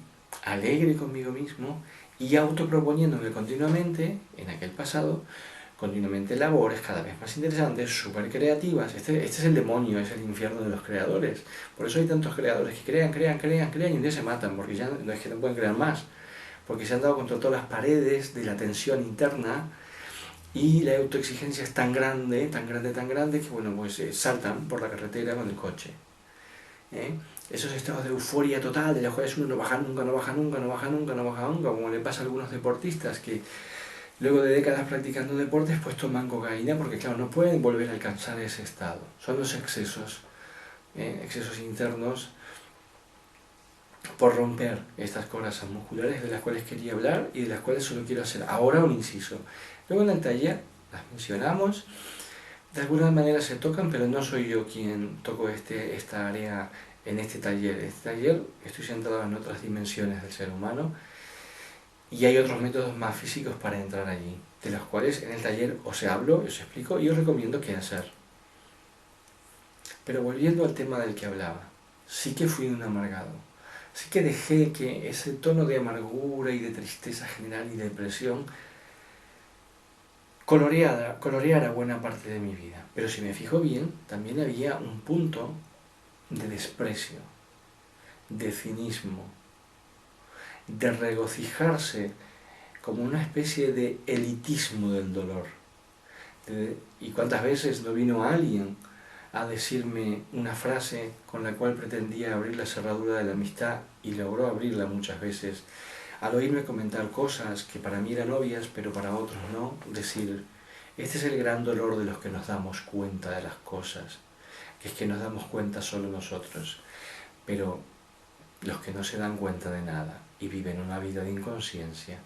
alegre conmigo mismo y autoproponiéndome continuamente, en aquel pasado, continuamente labores cada vez más interesantes, súper creativas. Este es el demonio, es el infierno de los creadores. Por eso hay tantos creadores que crean y un día se matan, porque ya no es que no pueden crear más, porque se han dado contra todas las paredes de la tensión interna y la autoexigencia es tan grande, que bueno, pues saltan por la carretera con el coche. Esos estados de euforia total, de los cuales uno no baja nunca, como le pasa a algunos deportistas que luego de décadas practicando deportes, pues toman cocaína porque, claro, no pueden volver a alcanzar ese estado. Son los excesos internos por romper estas corazas musculares de las cuales quería hablar y de las cuales solo quiero hacer ahora un inciso. Luego en el taller las mencionamos, de alguna manera se tocan, pero no soy yo quien toco esta área en este taller. Este taller estoy centrado en otras dimensiones del ser humano, y hay otros métodos más físicos para entrar allí, de los cuales en el taller os hablo, os explico y os recomiendo qué hacer. Pero volviendo al tema del que hablaba, sí que fui un amargado, sí que dejé que ese tono de amargura y de tristeza general y de depresión coloreara buena parte de mi vida. Pero si me fijo bien, también había un punto de desprecio, de cinismo, de regocijarse como una especie de elitismo del dolor. ¿Y cuántas veces no vino alguien a decirme una frase con la cual pretendía abrir la cerradura de la amistad y logró abrirla muchas veces? Al oírme comentar cosas que para mí eran obvias, pero para otros no, decir, este es el gran dolor de los que nos damos cuenta de las cosas, que es que nos damos cuenta solo nosotros, pero los que no se dan cuenta de nada y viven una vida de inconsciencia,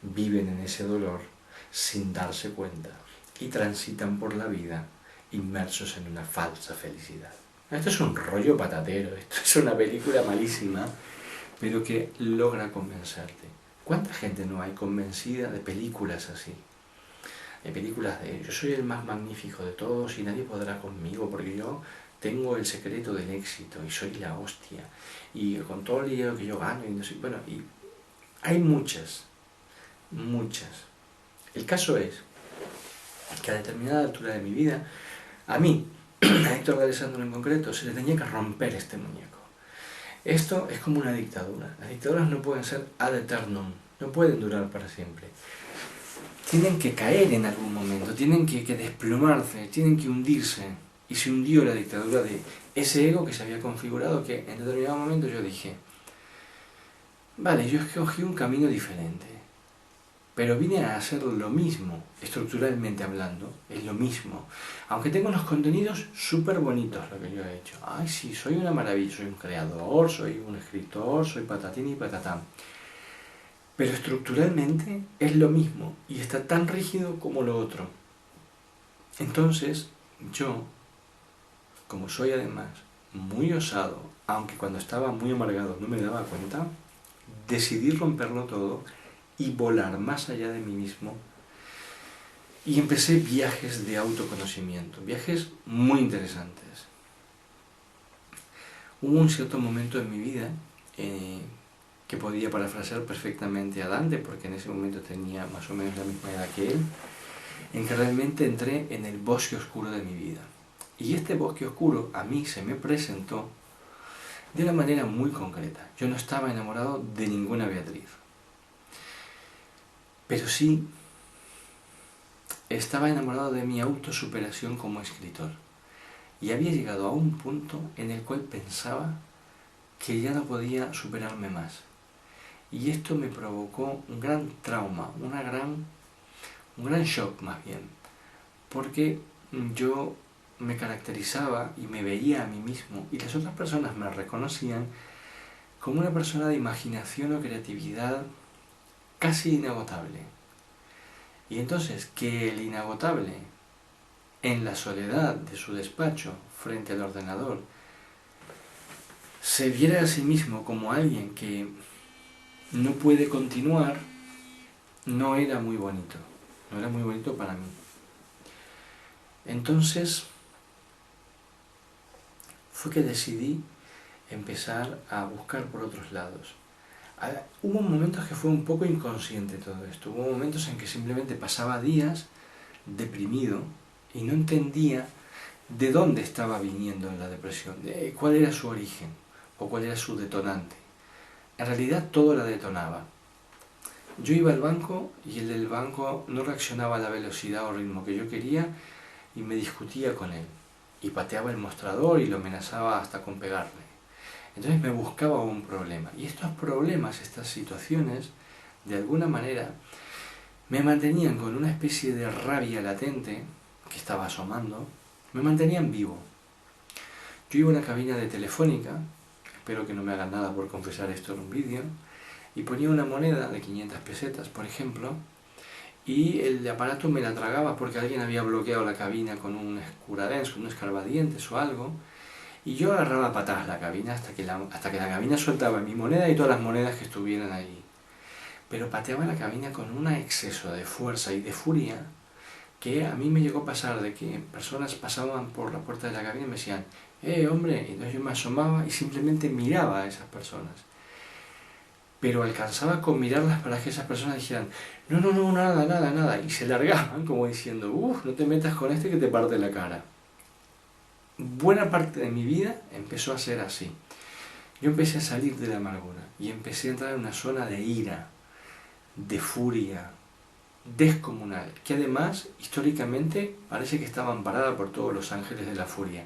viven en ese dolor sin darse cuenta y transitan por la vida inmersos en una falsa felicidad. Esto es un rollo patatero, esto es una película malísima, pero que logra convencerte. ¿Cuánta gente no hay convencida de películas así? De películas de yo soy el más magnífico de todos y nadie podrá conmigo porque yo tengo el secreto del éxito y soy la hostia y con todo el dinero que yo gano y no sé, bueno, y hay muchas. El caso es que a determinada altura de mi vida, a mí, a Héctor de Alessandro en concreto, se le tenía que romper este muñeco. Esto es como una dictadura. Las dictaduras no pueden ser ad eternum, no pueden durar para siempre. Tienen que caer en algún momento, tienen que desplomarse, tienen que hundirse. Y se hundió la dictadura de ese ego que se había configurado, que en determinado momento yo dije, vale, yo escogí un camino diferente, pero vine a hacer lo mismo, estructuralmente hablando, es lo mismo. Aunque tengo unos contenidos súper bonitos lo que yo he hecho. Ay, sí, soy una maravilla, soy un creador, soy un escritor, soy patatín y patatán. Pero estructuralmente es lo mismo y está tan rígido como lo otro. Entonces, yo, como soy además muy osado, aunque cuando estaba muy amargado no me daba cuenta, decidí romperlo todo y volar más allá de mí mismo. Y empecé viajes de autoconocimiento, viajes muy interesantes. Hubo un cierto momento en mi vida que podía parafrasear perfectamente a Dante, porque en ese momento tenía más o menos la misma edad que él, en que realmente entré en el bosque oscuro de mi vida. Y este bosque oscuro a mí se me presentó de una manera muy concreta. Yo no estaba enamorado de ninguna Beatriz, pero sí estaba enamorado de mi autosuperación como escritor. Y había llegado a un punto en el cual pensaba que ya no podía superarme más. Y esto me provocó un gran trauma, un gran shock más bien, porque yo me caracterizaba y me veía a mí mismo y las otras personas me reconocían como una persona de imaginación o creatividad casi inagotable. Y entonces que el inagotable, en la soledad de su despacho frente al ordenador, se viera a sí mismo como alguien que no puede continuar, no era muy bonito, no era muy bonito para mí. Entonces fue que decidí empezar a buscar por otros lados. Hubo momentos que fue un poco inconsciente todo esto, hubo momentos en que simplemente pasaba días deprimido y no entendía de dónde estaba viniendo la depresión, de cuál era su origen o cuál era su detonante. En realidad todo la detonaba. Yo iba al banco y el del banco no reaccionaba a la velocidad o ritmo que yo quería y me discutía con él. Y pateaba el mostrador y lo amenazaba hasta con pegarle. Entonces me buscaba un problema. Y estos problemas, estas situaciones, de alguna manera, me mantenían con una especie de rabia latente que estaba asomando, me mantenían vivo. Yo iba a una cabina de Telefónica, espero que no me hagan nada por confesar esto en un vídeo, y ponía una moneda de 500 pesetas, por ejemplo, y el aparato me la tragaba porque alguien había bloqueado la cabina con un escuradents, con un escarbadientes o algo, y yo agarraba a patadas la cabina hasta que la cabina soltaba mi moneda y todas las monedas que estuvieran ahí. Pero pateaba la cabina con un exceso de fuerza y de furia que a mí me llegó a pasar de que personas pasaban por la puerta de la cabina y me decían, hombre, y entonces yo me asomaba y simplemente miraba a esas personas. Pero alcanzaba con mirarlas para que esas personas dijeran, no, no, no, nada, nada, nada, y se largaban como diciendo, no te metas con este que te parte la cara. Buena parte de mi vida empezó a ser así. Yo empecé a salir de la amargura y empecé a entrar en una zona de ira, de furia, descomunal, que además históricamente parece que estaba amparada por todos los ángeles de la furia,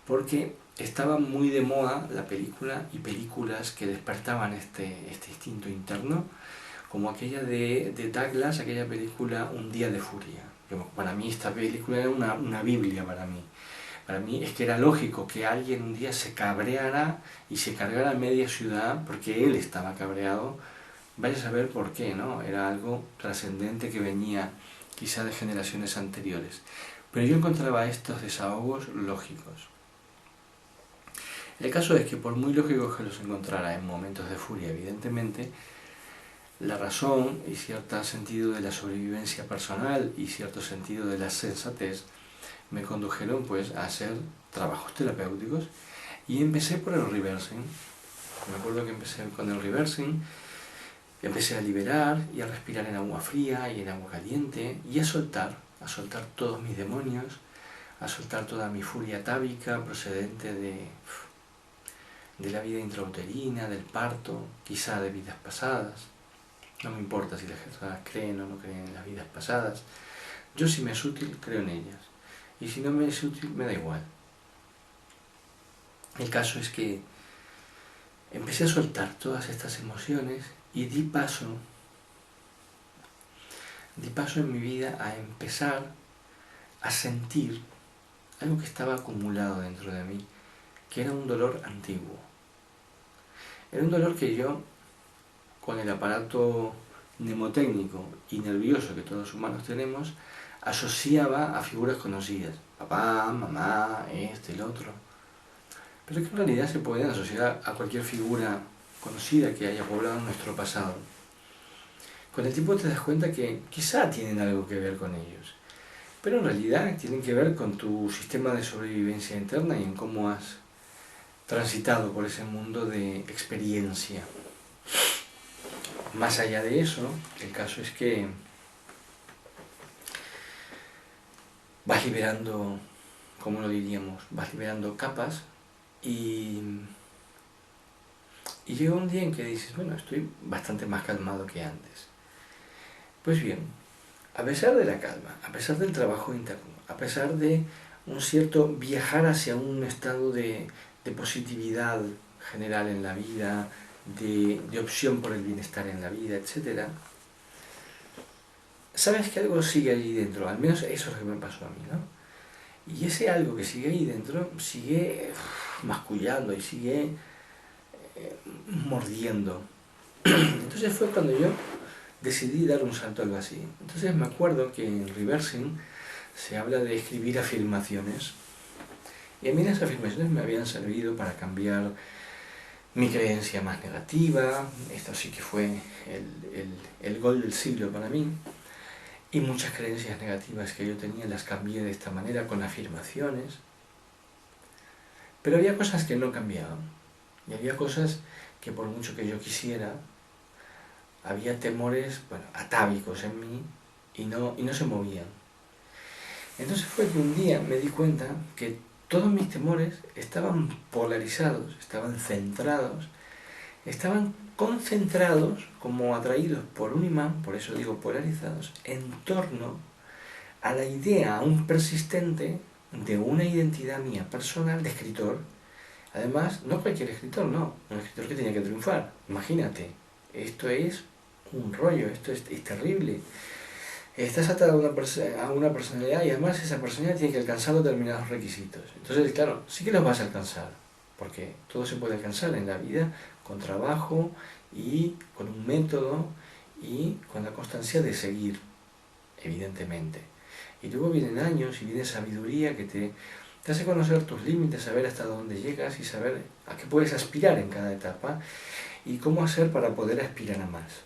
porque estaba muy de moda la película y películas que despertaban este instinto interno, como aquella de Douglas, aquella película Un día de furia. Para mí esta película era una biblia para mí. Para mí es que era lógico que alguien un día se cabreara y se cargara media ciudad porque él estaba cabreado. Vaya a saber por qué, ¿no? Era algo trascendente que venía quizá de generaciones anteriores. Pero yo encontraba estos desahogos lógicos. El caso es que por muy lógicos que los encontrara en momentos de furia, evidentemente, la razón y cierto sentido de la sobrevivencia personal y cierto sentido de la sensatez me condujeron pues a hacer trabajos terapéuticos y empecé por el reversing. Me acuerdo que empecé con el reversing, empecé a liberar y a respirar en agua fría y en agua caliente y a soltar todos mis demonios, a soltar toda mi furia atávica procedente de la vida intrauterina, del parto, quizá de vidas pasadas. No me importa si las personas creen o no creen en las vidas pasadas. Yo, si me es útil, creo en ellas. Y si no me es útil, me da igual. El caso es que empecé a soltar todas estas emociones y di paso en mi vida a empezar a sentir algo que estaba acumulado dentro de mí, que era un dolor antiguo. Era un dolor que yo, con el aparato mnemotécnico y nervioso que todos los humanos tenemos, asociaba a figuras conocidas. Papá, mamá, el otro. Pero que en realidad se pueden asociar a cualquier figura conocida que haya poblado nuestro pasado. Con el tiempo te das cuenta que quizá tienen algo que ver con ellos, pero en realidad tienen que ver con tu sistema de sobrevivencia interna y en cómo has transitado por ese mundo de experiencia. Más allá de eso, el caso es que vas liberando, ¿cómo lo diríamos? Vas liberando capas y llega un día en que dices, bueno, estoy bastante más calmado que antes. Pues bien, a pesar de la calma, a pesar del trabajo interno, a pesar de un cierto viajar hacia un estado de positividad general en la vida, de opción por el bienestar en la vida, etc., sabes que algo sigue allí dentro, al menos eso es lo que me pasó a mí, ¿no? Y ese algo que sigue ahí dentro sigue mascullando y sigue mordiendo. Entonces fue cuando yo decidí dar un salto al vacío. Entonces me acuerdo que en reversing se habla de escribir afirmaciones. Y a mí las afirmaciones me habían servido para cambiar mi creencia más negativa. Esto sí que fue el gol del siglo para mí. Y muchas creencias negativas que yo tenía las cambié de esta manera con afirmaciones. Pero había cosas que no cambiaban. Y había cosas que por mucho que yo quisiera, había temores, atávicos en mí y no se movían. Entonces fue que un día me di cuenta que todos mis temores estaban polarizados, estaban centrados, estaban concentrados, como atraídos por un imán, por eso digo polarizados, en torno a la idea aún persistente de una identidad mía personal de escritor. Además, no cualquier escritor, no, un escritor que tenía que triunfar. Imagínate, esto es un rollo, esto es terrible. Estás atado a una personalidad y además esa personalidad tiene que alcanzar determinados requisitos. Entonces, claro, sí que los vas a alcanzar, porque todo se puede alcanzar en la vida con trabajo y con un método y con la constancia de seguir, evidentemente. Y luego vienen años y viene sabiduría que te hace conocer tus límites, saber hasta dónde llegas y saber a qué puedes aspirar en cada etapa y cómo hacer para poder aspirar a más.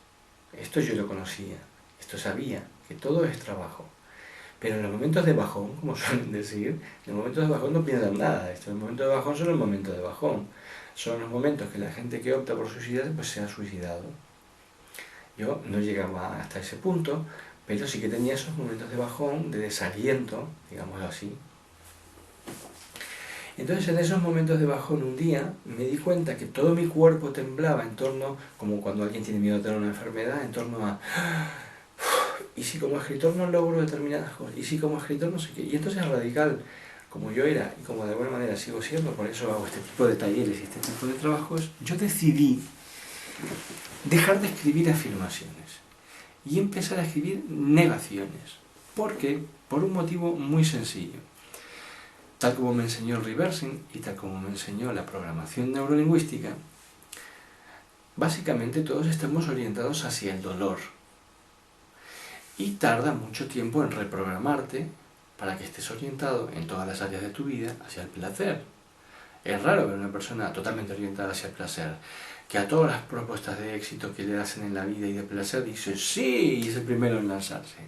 Esto yo lo conocía, esto sabía, que todo es trabajo. Pero en los momentos de bajón, como suelen decir, en los momentos de bajón no pierdan nada. Los momentos de bajón son los momentos de bajón. Son los momentos que la gente que opta por suicidarse pues se ha suicidado. Yo no llegaba hasta ese punto, pero sí que tenía esos momentos de bajón, de desaliento, digámoslo así. Entonces en esos momentos de bajón un día me di cuenta que todo mi cuerpo temblaba en torno, como cuando alguien tiene miedo de tener una enfermedad, en torno a... ¿Y si como escritor no logro determinadas cosas? ¿Y si como escritor no sé qué? Y entonces radical, como yo era y como de alguna manera sigo siendo, por eso hago este tipo de talleres y este tipo de trabajos, yo decidí dejar de escribir afirmaciones y empezar a escribir negaciones. ¿Por qué? Por un motivo muy sencillo. Tal como me enseñó el reversing y tal como me enseñó la programación neurolingüística, básicamente todos estamos orientados hacia el dolor. Y tarda mucho tiempo en reprogramarte para que estés orientado en todas las áreas de tu vida hacia el placer. Es raro ver una persona totalmente orientada hacia el placer, que a todas las propuestas de éxito que le hacen en la vida y de placer dice sí, y es el primero en lanzarse.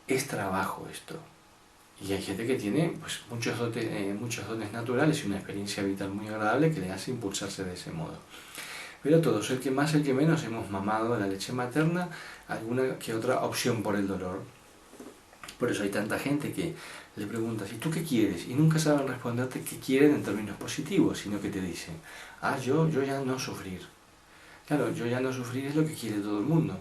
Es trabajo esto. Y hay gente que tiene pues, muchos dones naturales y una experiencia vital muy agradable que le hace impulsarse de ese modo. Pero todos, el que más, el que menos, hemos mamado en la leche materna alguna que otra opción por el dolor. Por eso hay tanta gente que le preguntas, ¿y tú qué quieres? Y nunca saben responderte qué quieren en términos positivos, sino que te dicen, yo ya no sufrir. Claro, yo ya no sufrir es lo que quiere todo el mundo,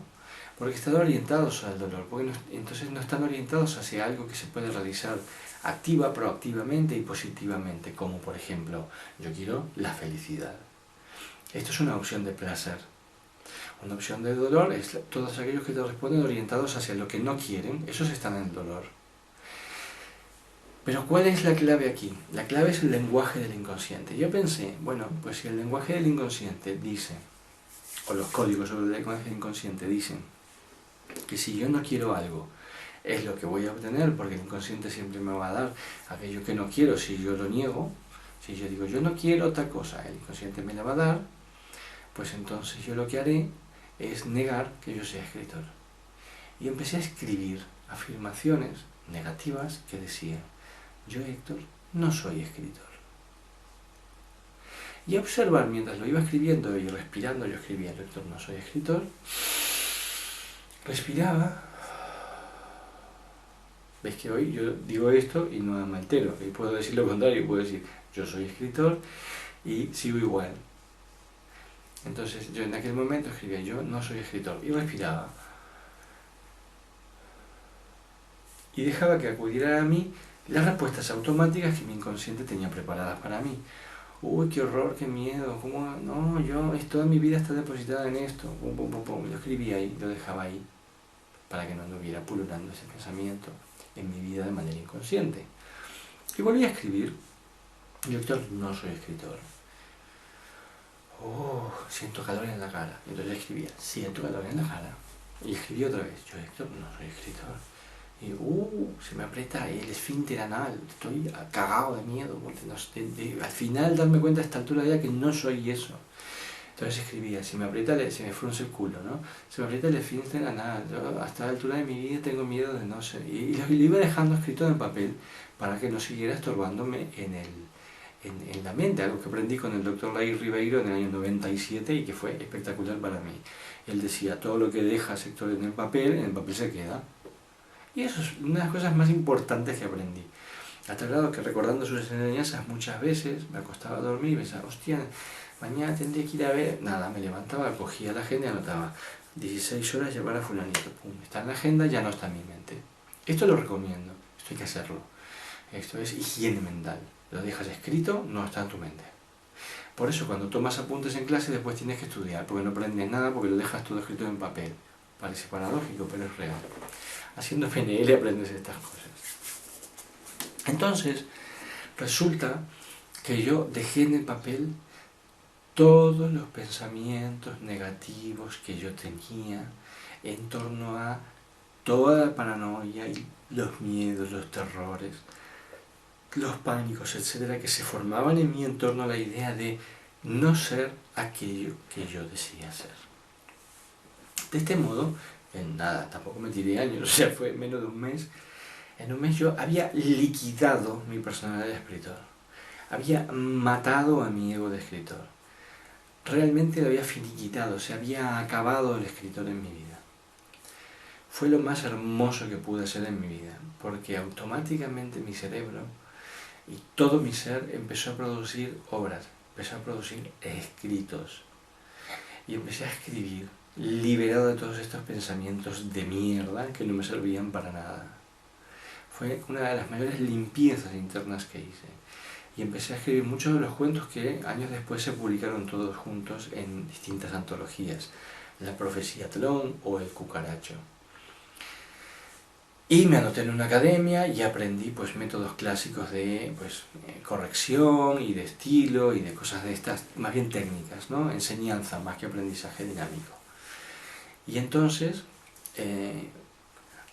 porque están orientados al dolor, porque entonces no están orientados hacia algo que se puede realizar activa, proactivamente y positivamente, como por ejemplo, yo quiero la felicidad. Esto es una opción de placer. Una opción de dolor es todos aquellos que te responden orientados hacia lo que no quieren, esos están en el dolor. Pero ¿cuál es la clave aquí? La clave es el lenguaje del inconsciente. Yo pensé, bueno, pues si el lenguaje del inconsciente dice, o los códigos sobre el lenguaje del inconsciente dicen, que si yo no quiero algo, es lo que voy a obtener, porque el inconsciente siempre me va a dar aquello que no quiero si yo lo niego. Si yo digo, yo no quiero tal cosa, el inconsciente me la va a dar, pues entonces yo lo que haré es negar que yo sea escritor. Y empecé a escribir afirmaciones negativas que decían, yo, Héctor, no soy escritor. Y a observar mientras lo iba escribiendo y respirando, yo escribía, yo, Héctor, no soy escritor. Respiraba. ¿Veis que hoy yo digo esto y no me altero? Y puedo decir lo contrario, puedo decir, yo soy escritor y sigo igual. Entonces yo en aquel momento escribía, yo no soy escritor, y respiraba. Y dejaba que acudieran a mí las respuestas automáticas que mi inconsciente tenía preparadas para mí. Uy, qué horror, qué miedo, ¿cómo? No, toda mi vida está depositada en esto. Pum, pum, pum, pum. Lo escribía ahí, lo dejaba ahí, para que no anduviera pululando ese pensamiento en mi vida de manera inconsciente. Y volví a escribir. Yo, Héctor, no soy escritor. Siento calor en la cara. Entonces escribía, siento calor en la cara. Y escribí otra vez, yo, Héctor, no soy escritor. Y se me aprieta el esfínter anal, estoy cagado de miedo, porque al final darme cuenta a esta altura ya que no soy eso. Entonces escribía, se me frunce el culo, ¿no? Se me aprieta el esfínter anal, yo hasta la altura de mi vida tengo miedo de no ser. Y lo iba dejando escrito en papel para que no siguiera estorbándome en la mente, algo que aprendí con el doctor Lair Ribeiro en el año 97 y que fue espectacular para mí. Él decía, todo lo que dejas, Héctor, en el papel se queda. Y eso es una de las cosas más importantes que aprendí. Hasta el grado que recordando sus enseñanzas muchas veces me acostaba a dormir y pensaba, hostia, mañana tendré que ir a ver. Nada, me levantaba, cogía la agenda y anotaba 16 horas llevar a fulanito. Pum, está en la agenda, ya no está en mi mente. Esto lo recomiendo, esto hay que hacerlo. Esto es higiene mental. Lo dejas escrito, no está en tu mente. Por eso cuando tomas apuntes en clase después tienes que estudiar, porque no aprendes nada, porque lo dejas todo escrito en papel. Parece paradójico, pero es real. Haciendo PNL aprendes estas cosas. Entonces, resulta que yo dejé en el papel todos los pensamientos negativos que yo tenía en torno a toda la paranoia y los miedos, los terrores, los pánicos, etcétera, que se formaban en mí en torno a la idea de no ser aquello que yo decía ser. De este modo, en nada, tampoco me tiré años, o sea, fue menos de un mes. En un mes yo había liquidado mi personalidad de escritor. Había matado a mi ego de escritor. Realmente lo había finiquitado, se había acabado el escritor en mi vida. Fue lo más hermoso que pude hacer en mi vida, porque automáticamente mi cerebro y todo mi ser empezó a producir obras, empezó a producir escritos. Y empecé a escribir, liberado de todos estos pensamientos de mierda que no me servían para nada. Fue una de las mayores limpiezas internas que hice. Y empecé a escribir muchos de los cuentos que años después se publicaron todos juntos en distintas antologías. La profecía Tlón o El cucaracho. Y me anoté en una academia y aprendí pues métodos clásicos de corrección y de estilo y de cosas de estas, más bien técnicas, ¿no? Enseñanza más que aprendizaje dinámico. Y entonces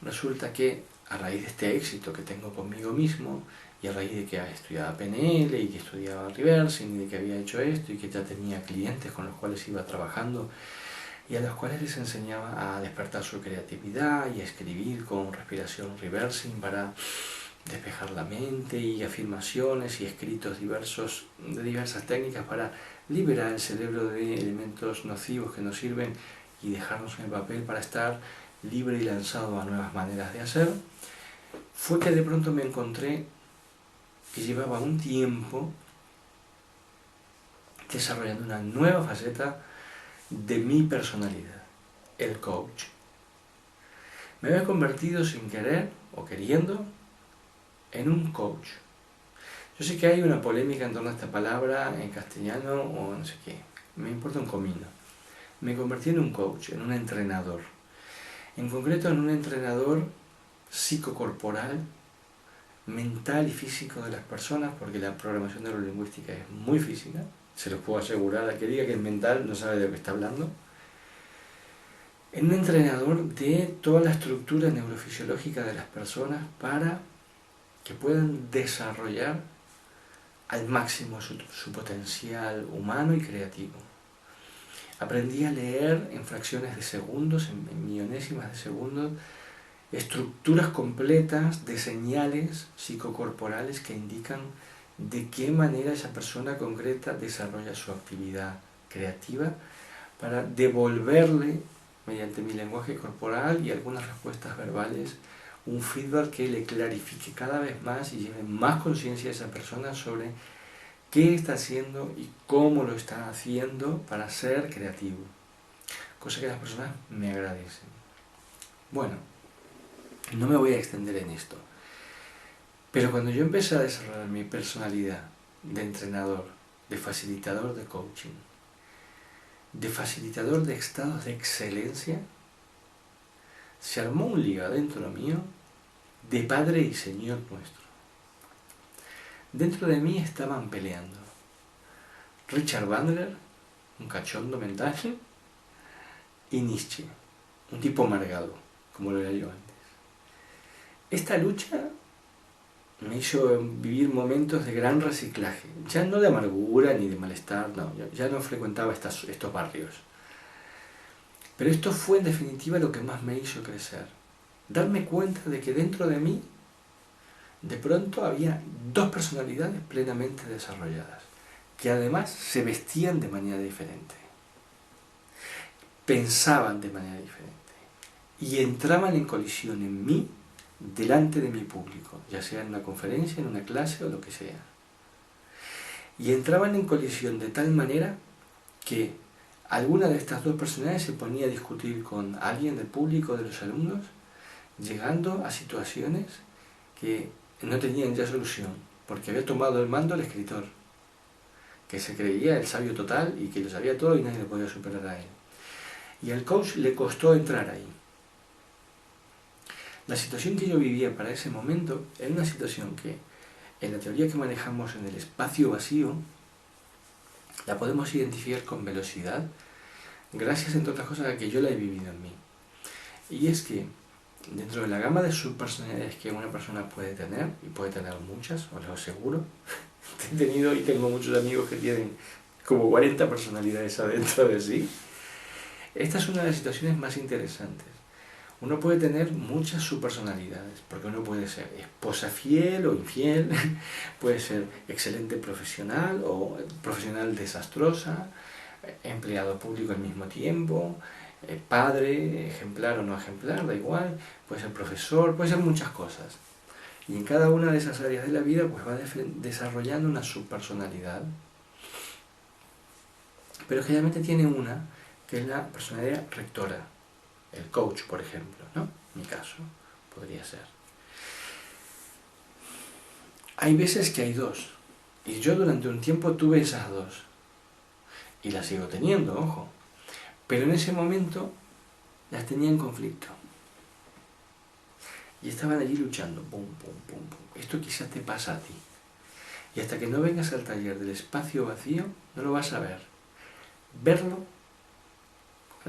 resulta que a raíz de este éxito que tengo conmigo mismo, y a raíz de que estudiaba PNL y que estudiaba reversing y de que había hecho esto y que ya tenía clientes con los cuales iba trabajando y a los cuales les enseñaba a despertar su creatividad y a escribir con respiración reversing para despejar la mente, y afirmaciones y escritos diversos de diversas técnicas para liberar el cerebro de elementos nocivos que nos sirven y dejarnos en el papel para estar libre y lanzado a nuevas maneras de hacer, fue que de pronto me encontré que llevaba un tiempo desarrollando una nueva faceta de mi personalidad, el coach. Me había convertido sin querer o queriendo en un coach. Yo sé que hay una polémica en torno a esta palabra en castellano o no sé qué, me importa un comino. Me convertí en un coach, en un entrenador. En concreto en un entrenador psicocorporal, mental y físico de las personas, porque la programación neurolingüística es muy física, se los puedo asegurar, a que diga que es mental no sabe de lo que está hablando. En un entrenador de toda la estructura neurofisiológica de las personas para que puedan desarrollar al máximo su potencial humano y creativo. Aprendí a leer en fracciones de segundos, en millonésimas de segundos, estructuras completas de señales psicocorporales que indican de qué manera esa persona concreta desarrolla su actividad creativa para devolverle, mediante mi lenguaje corporal y algunas respuestas verbales, un feedback que le clarifique cada vez más y lleve más conciencia a esa persona sobre qué está haciendo y cómo lo está haciendo para ser creativo. Cosa que las personas me agradecen. Bueno, no me voy a extender en esto. Pero cuando yo empecé a desarrollar mi personalidad de entrenador, de facilitador de coaching, de facilitador de estados de excelencia, se armó un lío adentro mío de Padre y Señor nuestro. Dentro de mí estaban peleando Richard Bandler, un cachondo mental, y Nietzsche, un tipo amargado, como lo era yo antes. Esta lucha me hizo vivir momentos de gran reciclaje, ya no de amargura ni de malestar, no, ya no frecuentaba estos barrios. Pero esto fue en definitiva lo que más me hizo crecer, darme cuenta de que dentro de mí de pronto había dos personalidades plenamente desarrolladas, que además se vestían de manera diferente, pensaban de manera diferente y entraban en colisión en mí delante de mi público, ya sea en una conferencia, en una clase o lo que sea. Y entraban en colisión de tal manera que alguna de estas dos personalidades se ponía a discutir con alguien del público, de los alumnos, llegando a situaciones que no tenían ya solución, porque había tomado el mando el escritor, que se creía el sabio total y que lo sabía todo y nadie lo podía superar a él. Y al coach le costó entrar ahí. La situación que yo vivía para ese momento era una situación que, en la teoría que manejamos en el espacio vacío, la podemos identificar con velocidad, gracias entre otras cosas a que yo la he vivido en mí. Y es que, dentro de la gama de subpersonalidades que una persona puede tener, y puede tener muchas, os lo aseguro, he tenido y tengo muchos amigos que tienen como 40 personalidades adentro de sí, esta es una de las situaciones más interesantes. Uno puede tener muchas subpersonalidades, porque uno puede ser esposa fiel o infiel, puede ser excelente profesional o profesional desastrosa, empleado público al mismo tiempo, padre, ejemplar o no ejemplar, da igual, puede ser profesor, puede ser muchas cosas. Y en cada una de esas áreas de la vida pues va desarrollando una subpersonalidad. Pero generalmente tiene una, que es la personalidad rectora. El coach, por ejemplo, ¿no? En mi caso, podría ser. Hay veces que hay dos. Y yo durante un tiempo tuve esas dos. Y las sigo teniendo, ojo. Pero en ese momento las tenía en conflicto. Y estaban allí luchando. Pum, pum, pum, pum. Esto quizás te pasa a ti. Y hasta que no vengas al taller del espacio vacío, no lo vas a ver. Verlo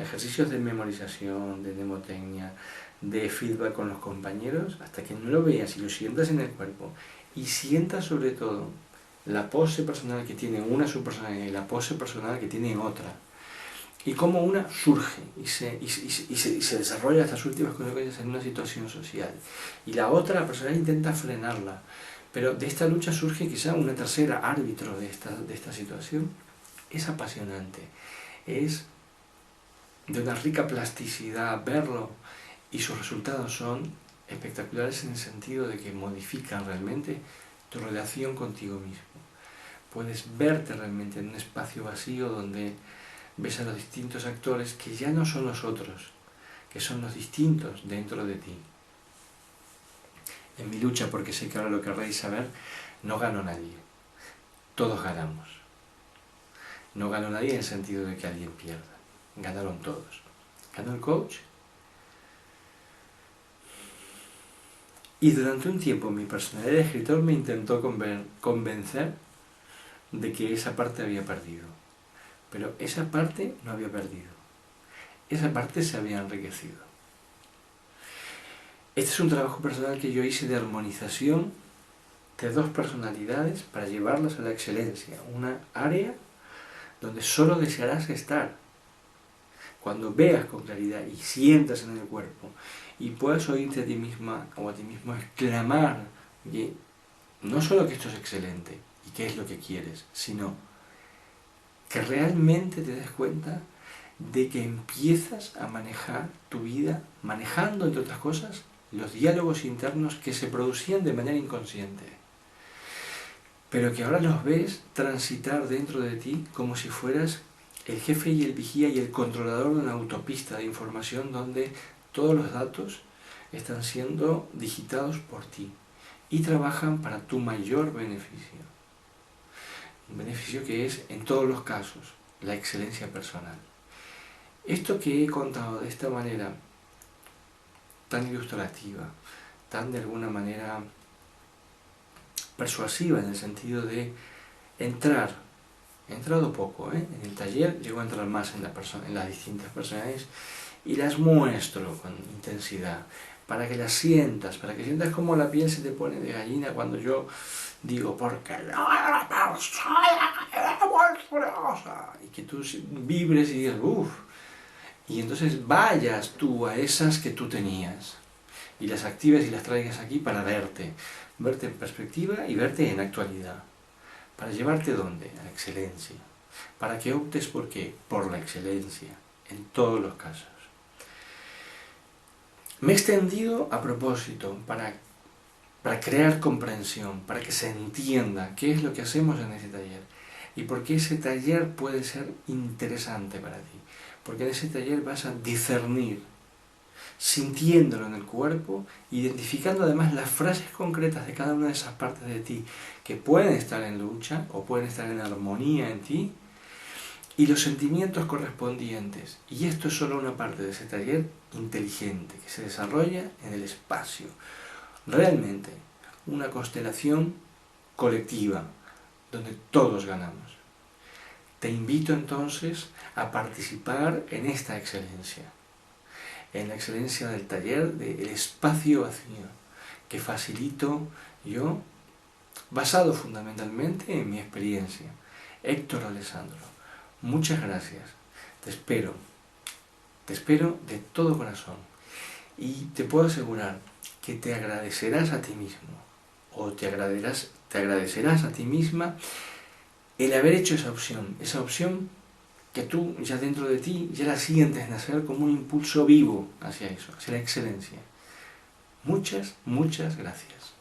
ejercicios de memorización, de mnemotecnia, de feedback con los compañeros, hasta que no lo veas y lo sientas en el cuerpo y sientas sobre todo la pose personal que tiene una subpersonalidad y la pose personal que tiene otra, y cómo una surge y se desarrolla estas últimas consecuencias en una situación social, y la otra, la personalidad, intenta frenarla, pero de esta lucha surge quizá una tercera árbitro de esta situación. Es apasionante, es de una rica plasticidad verlo, y sus resultados son espectaculares en el sentido de que modifican realmente tu relación contigo mismo. Puedes verte realmente en un espacio vacío donde ves a los distintos actores que ya no son los otros, que son los distintos dentro de ti. En mi lucha, porque sé que ahora lo querréis saber, no ganó nadie. Todos ganamos. No ganó nadie en el sentido de que alguien pierda. Ganaron todos. Ganó el coach. Y durante un tiempo mi personalidad de escritor me intentó convencer de que esa parte había perdido. Pero esa parte no había perdido. Esa parte se había enriquecido. Este es un trabajo personal que yo hice de armonización de dos personalidades para llevarlas a la excelencia. Una área donde solo desearás estar. Cuando veas con claridad y sientas en el cuerpo y puedas oírte a ti misma o a ti mismo exclamar que no solo que esto es excelente y que es lo que quieres, sino que realmente te des cuenta de que empiezas a manejar tu vida, manejando, entre otras cosas, los diálogos internos que se producían de manera inconsciente, pero que ahora los ves transitar dentro de ti como si fueras el jefe y el vigía y el controlador de una autopista de información donde todos los datos están siendo digitados por ti y trabajan para tu mayor beneficio. Un beneficio que es, en todos los casos, la excelencia personal. Esto que he contado de esta manera tan ilustrativa, tan de alguna manera persuasiva, en el sentido de entrar, he entrado poco, en el taller llego a entrar más en las distintas personalidades y las muestro con intensidad, para que las sientas, para que sientas cómo la piel se te pone de gallina cuando yo digo, porque la persona es monstruosa, y que tú vibres y digas, uff, y entonces vayas tú a esas que tú tenías y las actives y las traigas aquí para verte en perspectiva y verte en actualidad, para llevarte ¿dónde? A la excelencia, para que optes por qué, por la excelencia, en todos los casos. Me he extendido a propósito para crear comprensión, para que se entienda qué es lo que hacemos en ese taller y por qué ese taller puede ser interesante para ti. Porque en ese taller vas a discernir, sintiéndolo en el cuerpo, identificando además las frases concretas de cada una de esas partes de ti que pueden estar en lucha o pueden estar en armonía en ti, y los sentimientos correspondientes. Y esto es solo una parte de ese taller inteligente que se desarrolla en el espacio. Realmente una constelación colectiva donde todos ganamos. Te invito entonces a participar en esta excelencia, en la excelencia del taller del espacio vacío que facilito yo, basado fundamentalmente en mi experiencia. Héctor Alessandro, muchas gracias. Te espero de todo corazón y te puedo asegurar que te agradecerás a ti mismo o te agradecerás a ti misma el haber hecho esa opción que tú ya dentro de ti ya la sientes nacer como un impulso vivo hacia eso, hacia la excelencia. Muchas, muchas gracias.